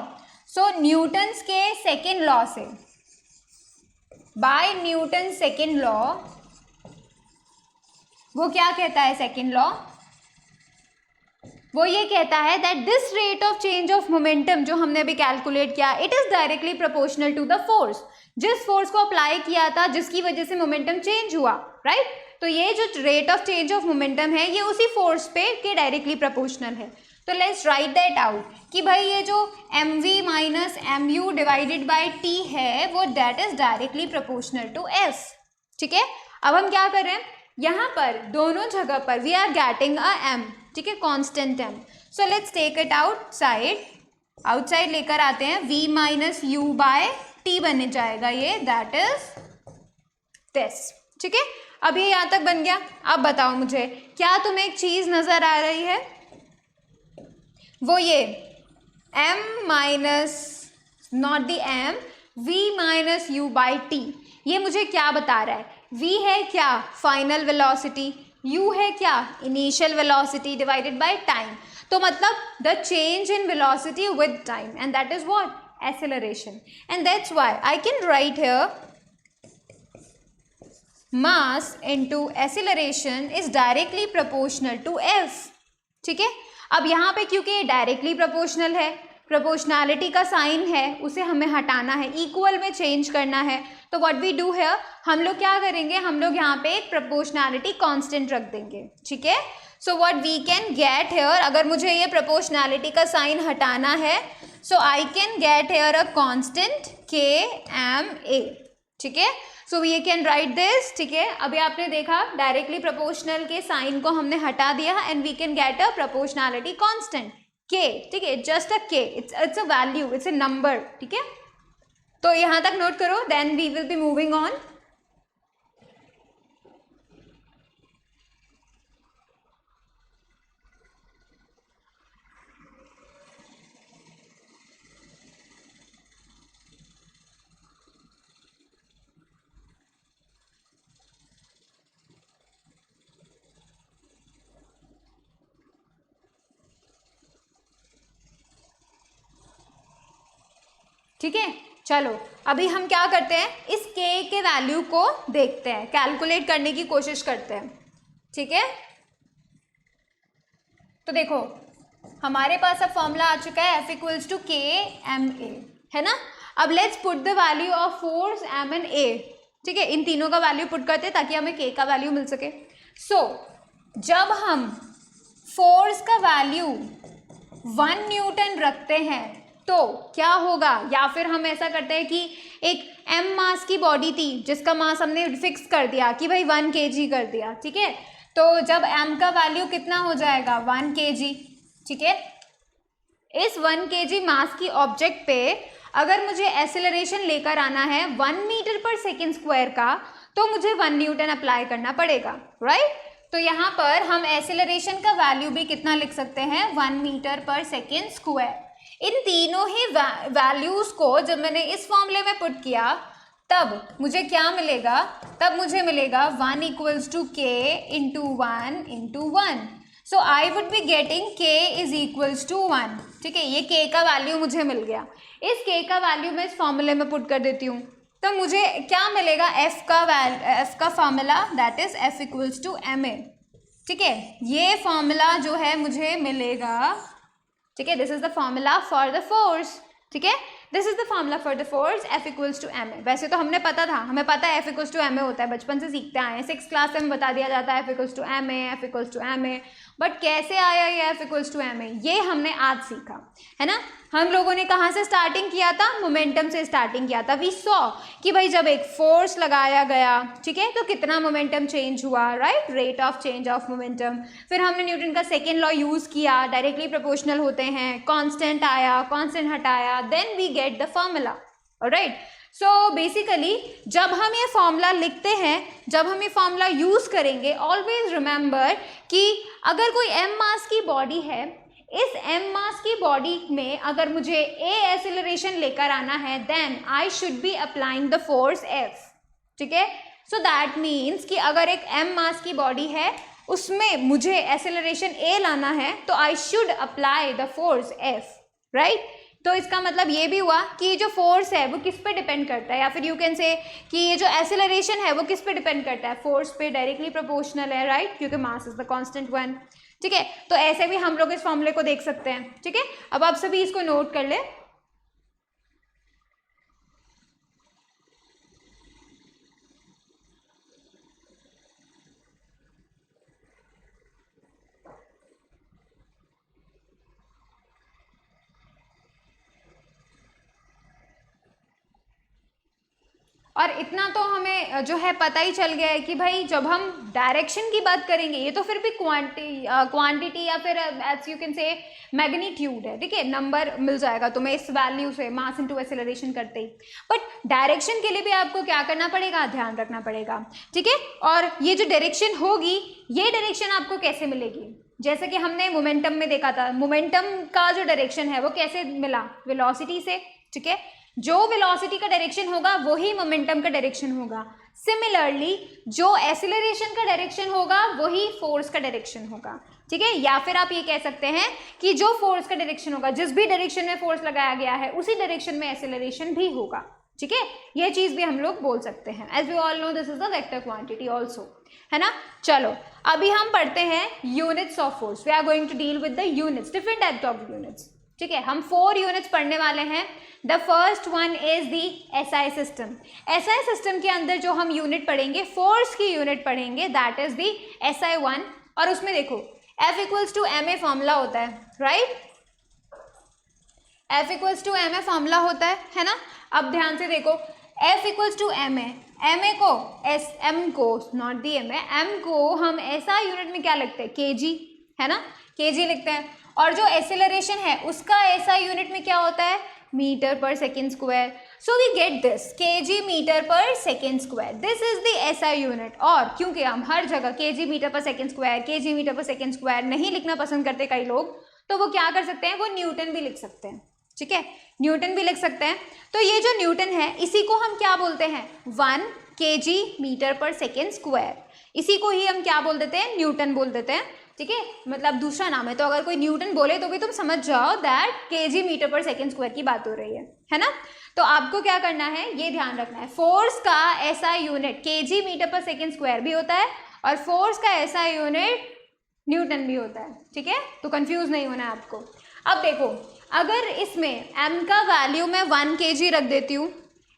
सो न्यूटन्स के सेकेंड लॉ से, बाय न्यूटन सेकेंड लॉ, वो क्या कहता है सेकेंड लॉ, वो ये कहता है that this rate of change of momentum जो हमने अभी कैलकुलेट किया, it is directly proportional to the force, जिस फोर्स को अप्लाई किया था जिसकी वजह से मोमेंटम चेंज हुआ, राइट। तो ये जो rate of change of momentum है ये उसी फोर्स पे के डायरेक्टली प्रोपोर्शनल है। तो लेट्स राइट दैट आउट कि भाई ये जो M V minus M U divided by T है वो that is directly proportional to F, ठीक है। अब हम क्या कर रहे हैं, यहाँ पर दोनों जगह पर we are getting a M, ठीक है, constant M, so let's take it outside लेकर आते हैं, v minus U by T बनने जाएगा ये, दैट इज दिस, ठीक है। अब ये यहाँ तक बन गया। अब बताओ मुझे, क्या तुम्हें एक चीज नजर आ रही है, वो ये m minus not the m, v minus you by T, ये मुझे क्या बता रहा है, v है क्या फाइनल वेलोसिटी, u है क्या initial velocity divided by time, तो मतलब the change in velocity with time, and that is what, acceleration, and that's why I can write here mass into acceleration is directly proportional to f, ठीक है। अब यहाँ पे क्योंकि ये directly proportional है, प्रोपोर्शनैलिटी का साइन है उसे हमें हटाना है, इक्वल में चेंज करना है, तो व्हाट वी डू है, हम लोग क्या करेंगे, हम लोग यहाँ पे एक प्रोपोर्शनैलिटी कांस्टेंट रख देंगे, ठीक है। So what we can get here, अगर मुझे ये प्रोपोर्शनैलिटी का साइन हटाना है, so I can get here a constant k m ए, ठीक है। So we can write this, ठीक है। अभी आपने देखा डायरेक्टली प्रोपोर्शनल के साइन को हमने हटा दिया and we can get a proportionality constant K, ठीक है, just a K, it's a value, it's a number, ठीक है। तो यहाँ तक नोट करो, then we will be moving on. ठीक है, चलो अभी हम क्या करते हैं, इस k के वैल्यू को देखते हैं, कैलकुलेट करने की कोशिश करते हैं। ठीक है, तो देखो हमारे पास अब फॉर्मूला आ चुका है F equals to k m a, है ना। अब let's put the value of force m and a. ठीक है, इन तीनों का वैल्यू पुट करते हैं ताकि हमें k का वैल्यू मिल सके। सो जब हम फोर्स का वैल्यू 1 न्यूटन रखते हैं तो क्या होगा, या फिर हम ऐसा करते हैं कि एक m मास की बॉडी थी जिसका मास हमने फिक्स कर दिया कि भाई 1 kg कर दिया। ठीक है, तो जब m का वैल्यू कितना हो जाएगा 1 kg। ठीक है, इस 1 kg मास की ऑब्जेक्ट पे अगर मुझे एक्सेलरेशन लेकर आना है 1 मीटर पर सेकेंड स्क्वायर का, तो मुझे 1 न्यूटन अप्लाई करना पड़ेगा, राइट। तो यहाँ पर हम एक्सेलरेशन का वैल्यू भी कितना लिख सकते हैं 1 मीटर पर सेकेंड स्क्वायर। इन तीनों ही वैल्यूज को जब मैंने इस फॉर्मूले में पुट किया तब मुझे क्या मिलेगा, तब मुझे मिलेगा 1 इक्वल्स टू के into 1 into 1। So I would be getting के इज इक्वल्स टू 1। ठीक है, ये के का वैल्यू मुझे मिल गया। इस के का वैल्यू मैं इस फॉर्मूले में पुट कर देती हूँ, तो मुझे क्या मिलेगा, एफ का formula that is F equals to M ए। ठीक है, ये फॉर्मूला जो है मुझे मिलेगा। ठीक है, this is the formula for the force. ठीक है, this is the formula for the force F equals to M A. वैसे तो हमने पता था, हमें पता है F equals to M A होता है, बचपन से सीखते आए हैं, 6th क्लास में बता दिया जाता है F equals to M A, F equals to M A. But कैसे आया ये F equals to M A, ये हमने आज सीखा, है ना। हम लोगों ने कहाँ से स्टार्टिंग किया था, मोमेंटम से स्टार्टिंग किया था। वी सॉ कि भाई जब एक फोर्स लगाया गया, ठीक है, तो कितना मोमेंटम चेंज हुआ, right, rate of change of momentum. फिर हमने न्यूटन का सेकेंड लॉ यूज़ किया, डायरेक्टली प्रोपोर्शनल होते हैं, कांस्टेंट आया, कांस्टेंट हटाया, then we get the formula, alright. So basically जब हम ये फॉर्मूला लिखते हैं, जब हम ये फॉर्मूला यूज़ करेंगे, ऑलवेज रिमेंबर कि अगर कोई m मास की बॉडी है, इस m मास की बॉडी में अगर मुझे a एक्सेलरेशन लेकर आना है, then I should be applying the force f। ठीक है, सो दैट मीन्स कि अगर एक m मास की बॉडी है उसमें मुझे एक्सेलरेशन a लाना है, तो I should apply the force f, right. तो इसका मतलब ये भी हुआ कि ये जो फोर्स है वो किस पे डिपेंड करता है, या फिर यू कैन से कि ये जो एक्सेलरेशन है वो किस पे डिपेंड करता है, फोर्स पे, डायरेक्टली प्रोपोर्शनल है, राइट, क्योंकि mass is the constant one. ठीक है, तो ऐसे भी हम लोग इस फॉर्मूले को देख सकते हैं। ठीक है, अब आप सभी इसको नोट कर ले। और इतना तो हमें जो है पता ही चल गया है कि भाई जब हम डायरेक्शन की बात करेंगे, ये तो फिर भी क्वांटिटी या फिर as you can say magnitude है। ठीक है, नंबर मिल जाएगा तुम्हें इस वैल्यू से, मास इनटू एक्सेलरेशन करते ही। बट डायरेक्शन के लिए भी आपको क्या करना पड़ेगा, ध्यान रखना पड़ेगा। ठीक है, और ये जो डायरेक्शन होगी, ये डायरेक्शन आपको कैसे मिलेगी, जैसे कि हमने मोमेंटम में देखा था, मोमेंटम का जो डायरेक्शन है वो कैसे मिला, वेलोसिटी से। ठीक है, जो वेलोसिटी का डायरेक्शन होगा वही मोमेंटम का डायरेक्शन होगा। सिमिलरली जो एक्सेलरेशन का डायरेक्शन होगा वही फोर्स का डायरेक्शन होगा। ठीक है, या फिर आप ये कह सकते हैं कि जो फोर्स का डायरेक्शन होगा, जिस भी डायरेक्शन में फोर्स लगाया गया है उसी डायरेक्शन में एक्सेलरेशन भी होगा। ठीक है, ये चीज भी हम लोग बोल सकते हैं। As we all know this is the vector quantity also, है ना। चलो अभी हम पढ़ते हैं units of force. We are going to deal with the units, different types of units. ठीक है, हम 4 यूनिट्स पढ़ने वाले हैं। The first one is the SI system. SI system के अंदर जो हम यूनिट पढ़ेंगे, फोर्स की यूनिट पढ़ेंगे, दैट इज द एसआई 1। और उसमें देखो F equals to M A formula होता है, right. F equals to M A formula होता है ना। अब ध्यान से देखो, F equals to M A को एस एम को नॉट दी एम को हम ऐसा यूनिट में क्या लिखते हैं, kg, है ना, kg लिखते हैं। और जो एक्सेलरेशन है उसका ऐसा यूनिट में क्या होता है, metre per second square. So we get this kg metre per second square. This is the SI unit. और क्योंकि हम हर जगह kg metre per second square, kg metre per second square नहीं लिखना पसंद करते कई लोग, तो वो क्या कर सकते हैं, वो न्यूटन भी लिख सकते हैं. ठीक है, न्यूटन भी लिख सकते हैं. तो ये जो न्यूटन है इसी को हम क्या बोलते हैं, 1 kg metre per second square. इसी को ही हम क्या बोल देते हैं, न्यूटन बोल देते हैं. ठीक है, मतलब दूसरा नाम है. तो अगर कोई न्यूटन बोले तो भी तुम समझ जाओ that KG metre per second square की बात हो रही है ना. तो आपको क्या करना है, ये ध्यान रखना है, फोर्स का ऐसा unit KG metre per second square भी होता है और फोर्स का ऐसा यूनिट न्यूटन भी होता है. ठीक है, तो कंफ्यूज नहीं होना है आपको. अब देखो, अगर इसमें m का वैल्यू मैं 1 kg रख देती हूँ,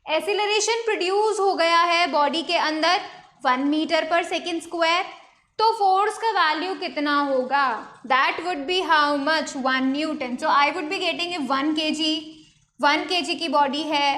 एक्सीलरेशन प्रोड्यूस हो गया है बॉडी के अंदर 1 मीटर पर सेकेंड स्क्वायर, तो फोर्स का वैल्यू कितना होगा, that would B how much, 1 Newton. So I would be getting 1 kg की बॉडी है,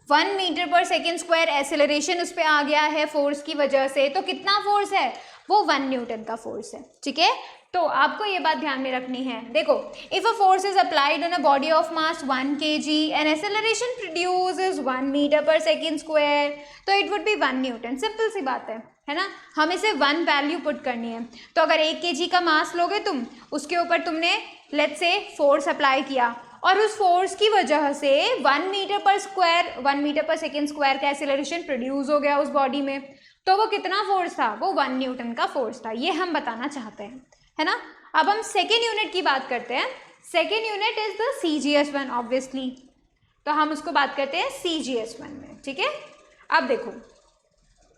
1 metre per second square acceleration उस पर आ गया है फोर्स की वजह से, तो कितना फोर्स है, वो 1 न्यूटन का फोर्स है. ठीक है, तो आपको ये बात ध्यान में रखनी है. देखो, if a force is applied on a body of mass 1 kg and acceleration produces 1 metre per second square, तो it would be 1 newton. Simple सी बात है ना. हम इसे 1 वैल्यू पुट करनी है. तो अगर 1 kg का मास लोगे तुम, उसके ऊपर तुमने लेट्स से फोर्स अप्लाई किया और उस फोर्स की वजह से 1 मीटर पर सेकेंड स्क्वायर का एक्सेलरेशन प्रोड्यूस हो गया उस बॉडी में, तो वो कितना फोर्स था, वो 1 न्यूटन का फोर्स था. ये हम बताना चाहते हैं, है ना. अब हम सेकेंड यूनिट की बात करते हैं. Second unit is the CGS1 obviously, तो हम उसको बात करते हैं CGS1 में. ठीक है, अब देखो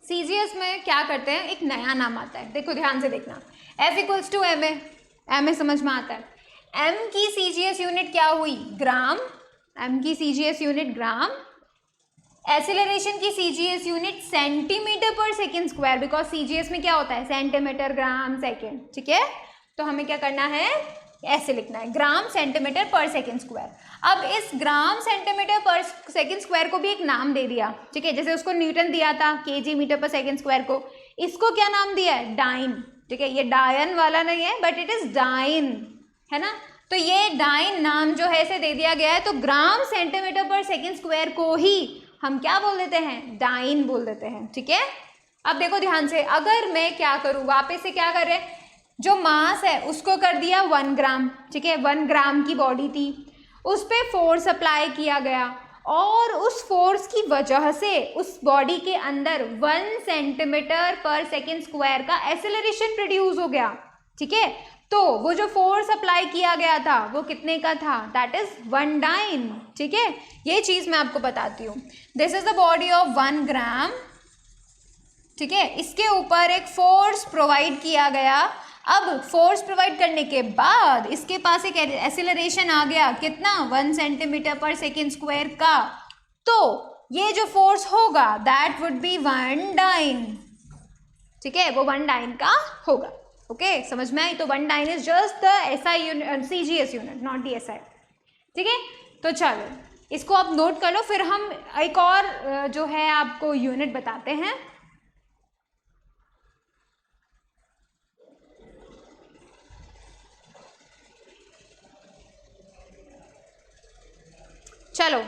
CGS में क्या करते हैं, एक नया नाम आता है. देखो ध्यान से देखना, F equals to M A समझ में आता है. m की CGS यूनिट क्या हुई, ग्राम. m की CGS यूनिट ग्राम. एक्सेलरेशन की CGS unit centimetre per second square, because CGS में क्या होता है, सेंटीमीटर ग्राम सेकेंड. ठीक है, तो हमें क्या करना है, ऐसे लिखना है, ग्राम सेंटीमीटर पर सेकेंड स्क्वायर. अब इस ग्राम सेंटीमीटर पर सेकेंड स्क्वायर को भी एक नाम दे दिया. ठीक है, जैसे उसको न्यूटन दिया था KG metre per second square को, इसको क्या नाम दिया है, डाइन. ठीक है, ये डायन वाला नहीं है बट इट इज डाइन, है ना. तो ये डाइन नाम जो है इसे दे दिया गया है. तो ग्राम सेंटीमीटर पर सेकेंड स्क्वायर को ही हम क्या बोल देते हैं, डाइन बोल देते हैं. ठीक है, अब देखो ध्यान से, अगर मैं क्या करूँ, वापस से क्या कर रहे हैं, जो मास है उसको कर दिया 1 ग्राम. ठीक है, 1 ग्राम की बॉडी थी, उस पर फोर्स अप्लाई किया गया और उस फोर्स की वजह से उस बॉडी के अंदर 1 सेंटीमीटर पर सेकेंड स्क्वायर का एक्सेलरेशन प्रोड्यूस हो गया. ठीक है, तो वो जो फोर्स अप्लाई किया गया था वो कितने का था, दैट इज 1 डाइन. ठीक है, ये चीज मैं आपको बताती हूँ. This is the body of 1 ग्राम. ठीक है, इसके ऊपर एक फोर्स प्रोवाइड किया गया. अब फोर्स प्रोवाइड करने के बाद इसके पास एक एक्सेलरेशन आ गया, कितना, 1 सेंटीमीटर पर सेकेंड स्क्वायर का. तो ये जो फोर्स होगा दैट वुड बी 1 डाइन. ठीक है, वो 1 डाइन का होगा. ओके, समझ में आई. तो 1 dyne is just the SI unit, CGS unit, not the SI. ठीक है, तो चलो इसको आप नोट कर लो, फिर हम एक और जो है आपको यूनिट बताते हैं. चलो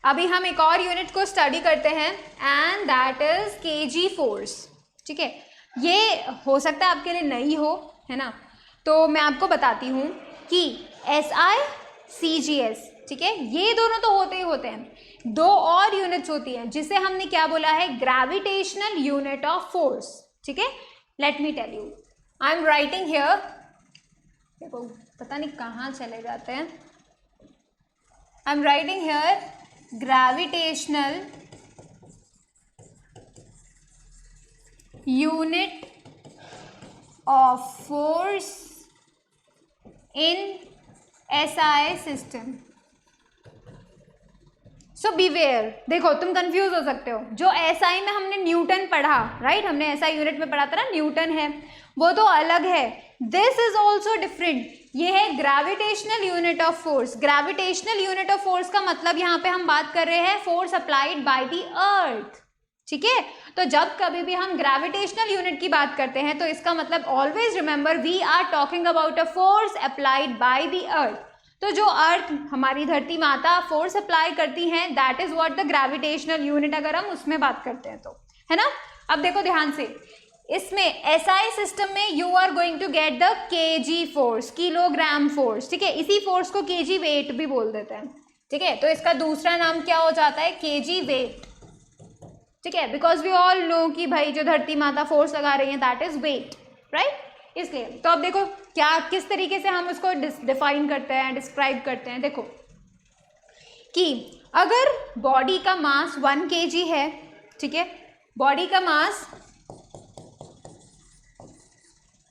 अभी हम एक और यूनिट को स्टडी करते हैं and that is KG force. ठीक है, ये हो सकता है आपके लिए नई हो, है ना. तो मैं आपको बताती हूँ कि SI CGS, ठीक है, ये दोनों तो होते ही होते हैं. 2 और यूनिट्स होती हैं जिसे हमने क्या बोला है, ग्रेविटेशनल यूनिट ऑफ फोर्स. ठीक है, let me tell you, I am writing here. देखो पता नहीं कहाँ चले जाते हैं. I am writing here gravitational unit of force in SI system. So beware. देखो तुम कंफ्यूज हो सकते हो, जो SI में हमने न्यूटन पढ़ा, राइट, हमने SI यूनिट में पढ़ा था ना, न्यूटन है, वो तो अलग है. This is also different. ये है gravitational unit of force. Gravitational unit of force का मतलब यहाँ पे हम बात कर रहे हैं फोर्स अप्लाइड बाय द अर्थ. ठीक है, तो जब कभी भी हम ग्रेविटेशनल यूनिट की बात करते हैं तो इसका मतलब always remember we are talking about a force applied by the earth. तो जो अर्थ हमारी धरती माता फोर्स अप्लाई करती हैं that is what the gravitational unit, अगर हम उसमें बात करते हैं तो, है ना। अब देखो ध्यान से, इसमें एसआई सिस्टम में you are going to get the KG force, kilogram force, ठीक है। इसी फोर्स को केजी वेट भी बोल देते हैं, ठीक है। तो इसका दूसरा नाम क्या हो जाता है, केजी वेट, ठीक है। बिकॉज वी ऑल नो कि भाई जो धरती माता फोर्स लगा रही है दैट इज वेट, राइट। इसलिए तो अब देखो क्या किस तरीके से हम उसको डिफाइन करते हैं, डिस्क्राइब करते हैं। देखो कि अगर बॉडी का मास 1 kg है, ठीक है, बॉडी का मास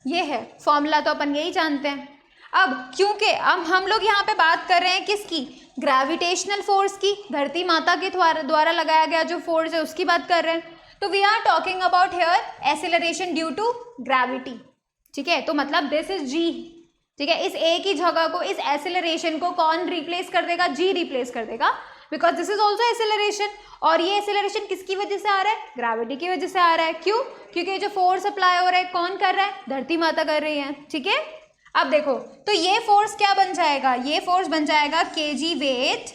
ये है, फॉर्मूला तो अपन यही जानते हैं। अब क्योंकि अब हम लोग यहाँ पे बात कर रहे हैं किसकी, ग्रेविटेशनल फोर्स की, धरती माता के द्वारा लगाया गया जो फोर्स है उसकी बात कर रहे हैं। तो we are talking about here acceleration due to gravity, ठीक है। तो मतलब दिस इज जी, ठीक है। इस ए की जगह को, इस एक्सेलरेशन को कौन रिप्लेस कर देगा, जी रिप्लेस कर देगा, because this is also acceleration. और ये एक्सेलरेशन किसकी वजह से आ रहा है, ग्रेविटी की वजह से आ रहा है। क्यों, क्योंकि जो फोर्स अप्लाई हो रहा है कौन कर रहा है, धरती माता कर रही है, ठीक है। अब देखो तो ये फोर्स क्या बन जाएगा, ये फोर्स बन जाएगा केजी वेट।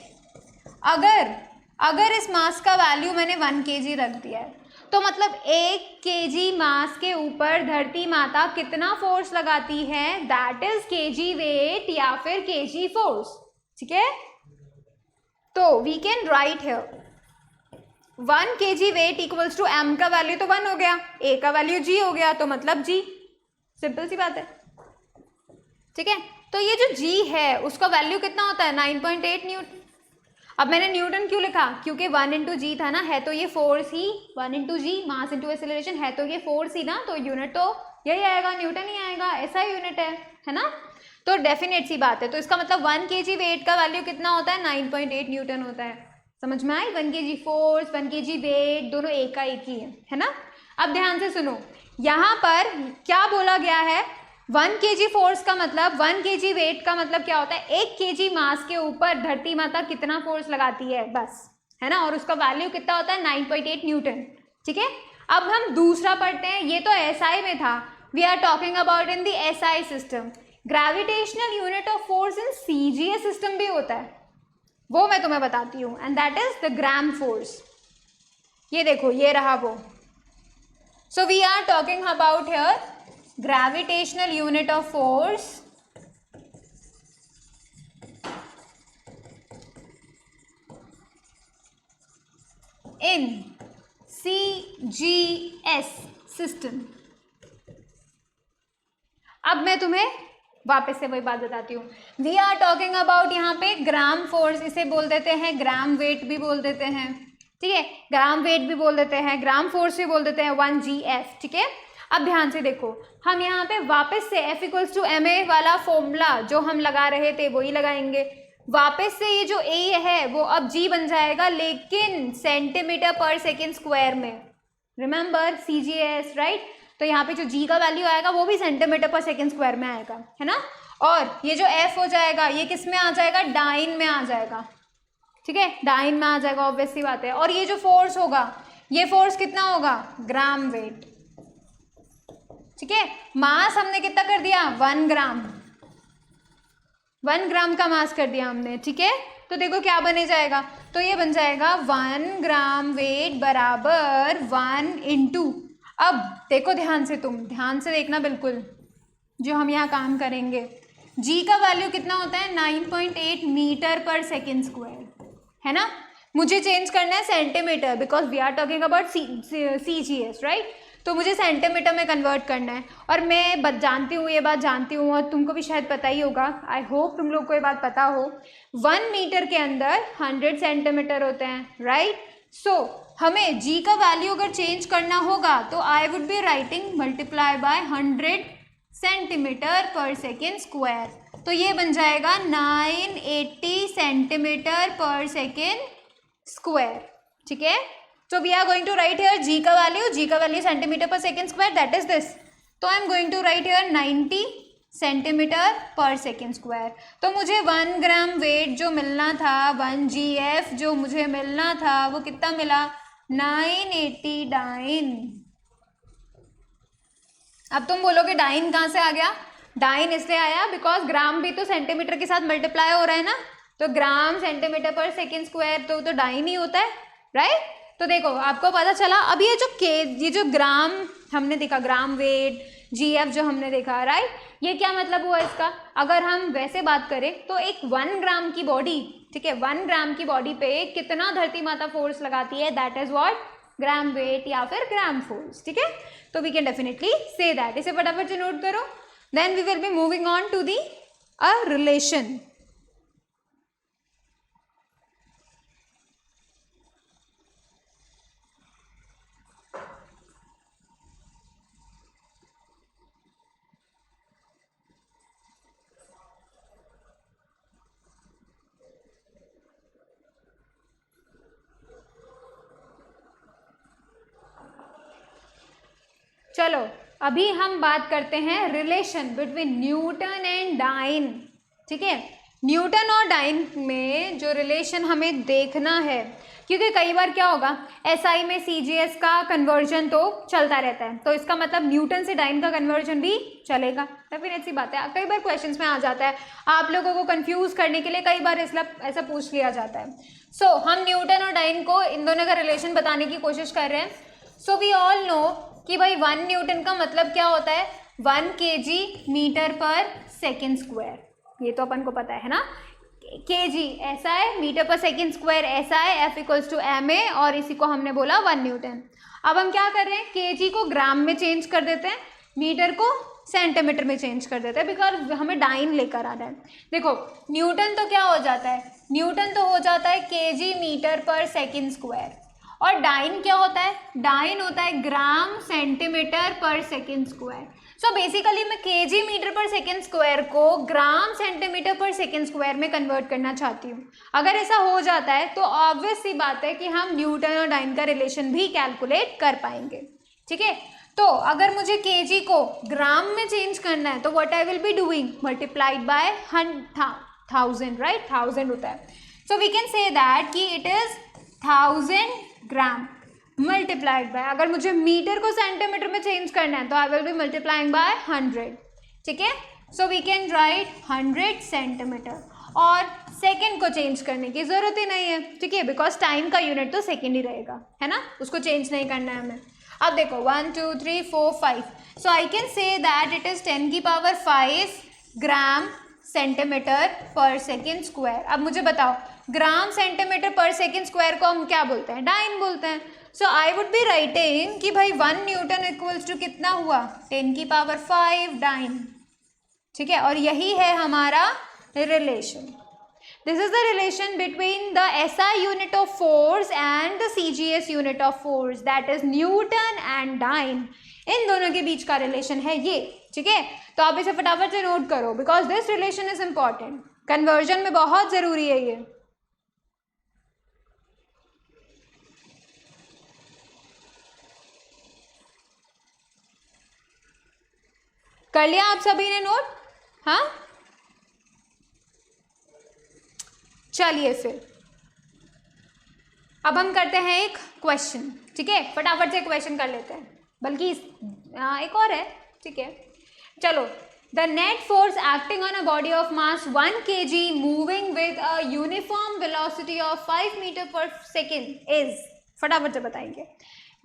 अगर इस मास का वैल्यू मैंने 1 kg रख दिया है तो मतलब 1 kg मास के ऊपर धरती माता कितना फोर्स लगाती है, दैट इज केजी वेट या फिर केजी फोर्स, ठीक है। तो we can write here 1 kg weight equals to m का वैल्यू तो 1 हो गया, a का वैल्यू g हो गया, तो मतलब g, सिंपल सी बात है, ठीक है। तो ये जो g है उसका वैल्यू कितना होता है, 9.8 न्यूटन। अब मैंने न्यूटन क्यों लिखा, क्योंकि 1 into g था ना, है तो ये फोर्स ही, 1 into g mass into acceleration, है तो ये फोर्स ही ना, तो यूनिट तो यही आएगा, न्यूटन ही आएगा, ऐसा यूनिट है ना। तो डेफिनेट सी बात है। तो इसका मतलब 1 kg वेट का वैल्यू कितना होता है, 9.8 न्यूटन होता है। समझ में आई, 1 kg फोर्स 1 kg वेट दोनों एक का एक ही है ना। अब ध्यान से सुनो, यहाँ पर क्या बोला गया है, 1 kg फोर्स का मतलब 1 kg वेट का मतलब क्या होता है, 1 kg मास के ऊपर धरती माता कितना फोर्स लगाती है, बस, है ना। और उसका वैल्यू कितना होता है, 9.8 न्यूटन, ठीक है। अब हम दूसरा पढ़ते हैं, ये तो एसआई में था, we are talking about in the SI system. Gravitational unit of force in CGS system भी होता है, वो मैं तुम्हें बताती हूँ, and that is the gram force. ये देखो ये रहा वो। So we are talking about here gravitational unit of force in CGS system। अब मैं तुम्हें वापस से वही बात बताती हूँ, वी आर टॉकिंग अबाउट यहाँ पे ग्राम फोर्स, इसे बोल देते हैं ग्राम वेट भी बोल देते हैं, ठीक है, ग्राम वेट भी बोल देते हैं, ग्राम फोर्स भी बोल देते हैं, 1gf, ठीक है। अब ध्यान से देखो, हम यहाँ पे वापस से F इक्वल्स टू ma वाला फॉर्मूला जो हम लगा रहे थे वही लगाएंगे। वापस से ये जो A है वो अब G बन जाएगा, लेकिन सेंटीमीटर पर सेकेंड स्क्वायर में, रिमेंबर CGS, राइट। तो यहाँ पे जो G का वैल्यू आएगा वो भी सेंटीमीटर पर सेकेंड स्क्वायर में आएगा, है ना। और ये जो F हो जाएगा ये किस में आ जाएगा, डाइन में आ जाएगा, ठीक है, डाइन में आ जाएगा, ऑब्वियस सी बात है। और ये जो फोर्स होगा, ये फोर्स कितना होगा, ग्राम वेट, ठीक है। मास हमने कितना कर दिया, 1 ग्राम, 1 ग्राम का मास कर दिया हमने, ठीक है। तो देखो क्या बने जाएगा, तो ये बन जाएगा 1 ग्राम वेट बराबर 1 इंटू, अब देखो ध्यान से, तुम ध्यान से देखना बिल्कुल, जो हम यहाँ काम करेंगे, जी का वैल्यू कितना होता है, 9.8 मीटर पर सेकेंड स्क्वायर, है ना। मुझे चेंज करना है centimetre, because we are talking about CGS, right. तो मुझे सेंटीमीटर में कन्वर्ट करना है, और मैं जानती हूँ, ये बात जानती हूँ, और तुमको भी शायद पता ही होगा, आई होप तुम लोग को ये बात पता हो, 1 मीटर के अंदर 100 सेंटीमीटर होते हैं, राइट। सो हमें जी का वैल्यू अगर चेंज करना होगा तो I would be writing multiply by 100 centimetre per second square, तो ये बन जाएगा 980 सेंटीमीटर पर सेकेंड स्क्वायर, ठीक है। So we are going to write here g का value centimetre per second square, that is this. तो I am going to write here 90 centimetre per second square. तो मुझे 1 ग्राम वेट जो मिलना था, 1gf जो मुझे मिलना था, वो कितना मिला, 980 डाइन। अब तुम बोलोगे डाइन कहाँ से आ गया, डाइन इसलिए आया बिकॉज ग्राम भी तो सेंटीमीटर के साथ मल्टीप्लाई हो रहा है ना, तो ग्राम सेंटीमीटर पर सेकेंड स्क्वायर तो डाइन ही होता है, राइट। तो देखो आपको पता चला। अब ये जो ग्राम हमने देखा, ग्राम वेट, जीएफ जो हमने देखा, राइट, ये क्या मतलब हुआ इसका। अगर हम वैसे बात करें तो एक 1 ग्राम की बॉडी, ठीक है, 1 ग्राम की बॉडी पे कितना धरती माता फोर्स लगाती है, that is what, gram weight या फिर ग्राम फोर्स, ठीक है। तो we can definitely say that. इसे फटाफट से नोट करो। Then we will be moving on to the a relation. चलो अभी हम बात करते हैं relation between Newton and dyne, ठीक है। न्यूटन और डाइन में जो रिलेशन हमें देखना है, क्योंकि कई बार क्या होगा, एसआई में सीजीएस का कन्वर्जन तो चलता रहता है, तो इसका मतलब न्यूटन से डाइन का कन्वर्जन भी चलेगा, डेफिनेट सी बात है। कई बार क्वेश्चंस में आ जाता है, आप लोगों को कंफ्यूज करने के लिए कई बार ऐसा पूछ लिया जाता है। सो हम न्यूटन और डाइन को, इन दोनों का रिलेशन बताने की कोशिश कर रहे हैं। सो वी ऑल नो कि भाई 1 न्यूटन का मतलब क्या होता है, 1 kg metre per second square, ये तो अपन को पता है ना। kg ऐसा है, मीटर पर सेकेंड स्क्वायर ऐसा है, F इक्वल्स टू ma, और इसी को हमने बोला 1 न्यूटन। अब हम क्या कर रहे हैं, kg को ग्राम में चेंज कर देते हैं, मीटर को सेंटीमीटर में चेंज कर देते हैं, बिकॉज हमें डाइन लेकर आना है। देखो न्यूटन तो क्या हो जाता है, न्यूटन तो हो जाता है kg metre per second square, और डाइन क्या होता है, डाइन होता है ग्राम centimetre per second square. So basically मैं KG metre per second square को ग्राम सेंटीमीटर पर सेकेंड स्क्वायर में कन्वर्ट करना चाहती हूँ। अगर ऐसा हो जाता है तो ऑब्वियस सी बात है कि हम न्यूटन और डाइन का रिलेशन भी कैलकुलेट कर पाएंगे, ठीक है। तो अगर मुझे केजी को ग्राम में चेंज करना है तो what I will be doing, multiplied by 1000, right, 1000 होता है। So we can say that कि it is 1000 gram multiplied by, अगर मुझे मीटर को सेंटीमीटर में चेंज करना है तो I will be multiplying by 100, ठीक है। So we can write 100 centimetre, और सेकेंड को चेंज करने की जरूरत ही नहीं है, ठीक है, बिकॉज टाइम का यूनिट तो सेकेंड ही रहेगा, है ना, उसको चेंज नहीं करना है हमें। अब देखो 1 2 3 4 5, सो I can say that it is 10 की पावर 5 ग्राम सेंटीमीटर पर सेकेंड स्क्वायर। अब मुझे बताओ ग्राम सेंटीमीटर पर सेकेंड स्क्वायर को हम क्या बोलते हैं, डाइन बोलते हैं। सो आई वुड बी राइटिंग कि भाई 1 न्यूटन इक्वल्स टू कितना हुआ, 10 की पावर 5 डाइन, ठीक है। और यही है हमारा relation. This is the relation between the SI unit of force and the CGS unit of force, that is newton and dyne. इन दोनों के बीच का रिलेशन है ये, ठीक है। तो आप इसे फटाफट से नोट करो, because this relation is important, conversion में बहुत जरूरी है ये। कर लिया आप सभी ने नोट, हाँ, चलिए फिर अब हम करते हैं एक क्वेश्चन, ठीक है, फटाफट से क्वेश्चन कर लेते हैं, बल्कि एक और है, ठीक है। चलो, the net force acting on a body of mass 1 kg moving with a uniform velocity of 5 metre per second is, फटाफट से बताएंगे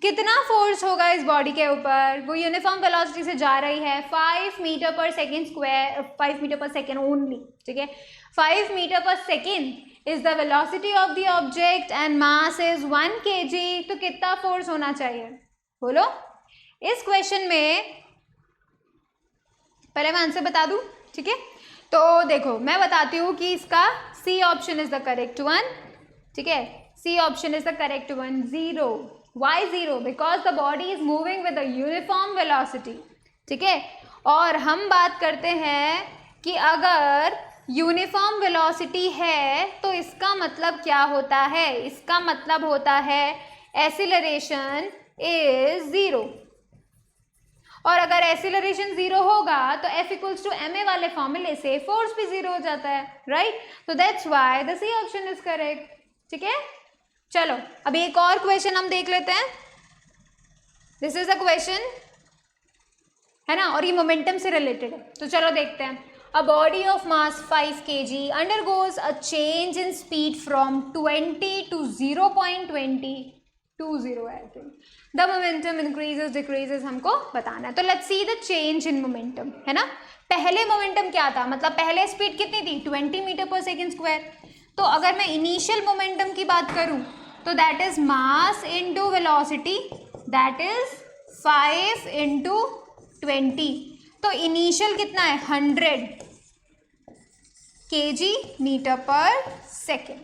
कितना फोर्स होगा इस बॉडी के ऊपर, वो यूनिफॉर्म वेलोसिटी से जा रही है 5 metre per second square, 5 metre per second only, ठीक है। 5 metre per second is the velocity of the object and mass is 1 kg, तो कितना फोर्स होना चाहिए बोलो। इस क्वेश्चन में पहले मैं आंसर बता दूं, ठीक है। तो देखो मैं बताती हूँ कि इसका C option is the correct one, ठीक है, C option is the correct one. 0, why 0? Because the body is moving with a uniform velocity, ठीक है। और हम बात करते हैं कि अगर यूनिफॉर्म वेलोसिटी है तो इसका मतलब क्या होता है, इसका मतलब होता है एक्सीलरेशन इज 0, और अगर एक्सीलरेशन 0 होगा तो F इक्वल्स टू ma वाले फॉर्मूले से फोर्स भी 0 हो जाता है, राइट। तो that's why the C option is correct, ठीक है। चलो अभी एक और क्वेश्चन हम देख लेते हैं। दिस इज अ क्वेश्चन, है ना, और ये मोमेंटम से रिलेटेड है। तो चलो देखते हैं। A body of mass 5 kg undergoes a change in speed from 20 to 0.20 है I think. The momentum increases decreases हमको बताना है। तो let's see the change in momentum, है ना। पहले मोमेंटम क्या था, मतलब पहले स्पीड कितनी थी 20 मीटर पर सेकेंड स्क्वायर। तो अगर मैं इनिशियल मोमेंटम की बात करूं तो that is mass into velocity, that is 5 into 20। तो इनिशियल कितना है 100 kg मीटर पर सेकेंड,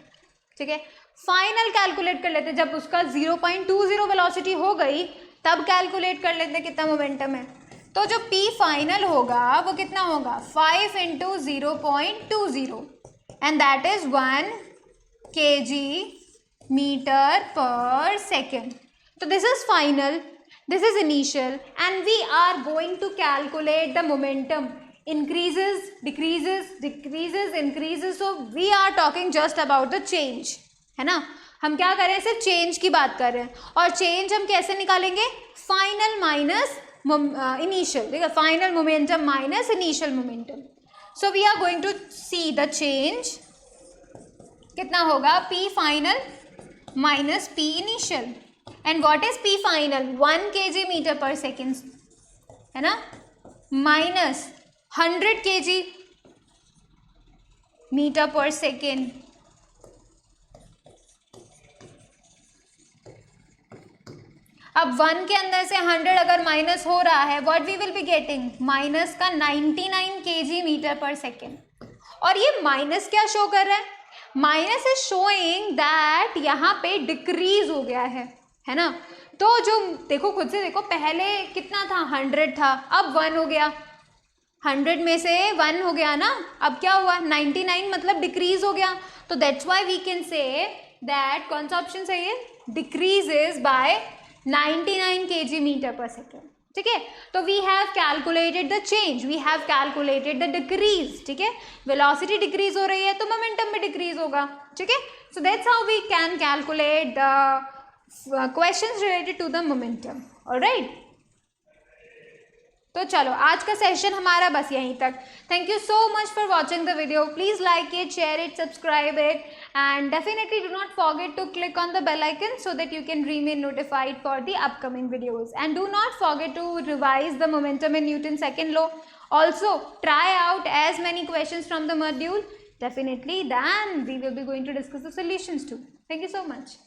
ठीक है। फाइनल कैलकुलेट कर लेते, जब उसका 0.20 वेलोसिटी हो गई तब कैलकुलेट कर लेते कितना मोमेंटम है। तो जो P फाइनल होगा वो कितना होगा 5 into 0.20 and that is 1 kg metre per second. तो this is final, this is initial, and we are going to calculate the momentum increases, decreases, decreases, increases. So we are talking just about the change, है ना। हम क्या कर रहे हैं, सिर्फ change की बात कर रहे हैं। और चेंज हम कैसे निकालेंगे, फाइनल माइनस इनिशियल, ठीक है, final momentum minus initial momentum. So we are going to see the change, कितना होगा P final minus P initial. And what is P final 1 kg metre per second, है ना, minus 100 kg metre per second. अब 1 के अंदर से 100 अगर minus हो रहा है, what we will be getting, minus का 99 kg मीटर पर सेकेंड। और ये माइनस क्या शो कर रहा है, माइनस इज शोइंग दैट यहाँ पे डिक्रीज हो गया है ना। तो जो देखो खुद से देखो, पहले कितना था 100 था, अब 1 हो गया, 100 में से 1 हो गया ना, अब क्या हुआ 99, मतलब डिक्रीज हो गया। तो that's why we can say that, कौन सा ऑप्शन सही है, decreases by 99 kg metre per second, ठीक है। तो we have calculated the change, we have calculated the decrease, ठीक है। वेलोसिटी डिक्रीज हो रही है तो मोमेंटम भी डिक्रीज होगा, ठीक है। So that's how we can calculate the questions related to the momentum, alright। तो चलो आज का सेशन हमारा बस यहीं तक। Thank you so much for watching the video. Please like it, share it, subscribe it, and definitely do not forget to click on the bell icon so that you can remain notified for the upcoming videos, and do not forget to revise the momentum in Newton's second law. Also try out as many questions from the module, definitely, then we will be going to discuss the solutions too. Thank you so much.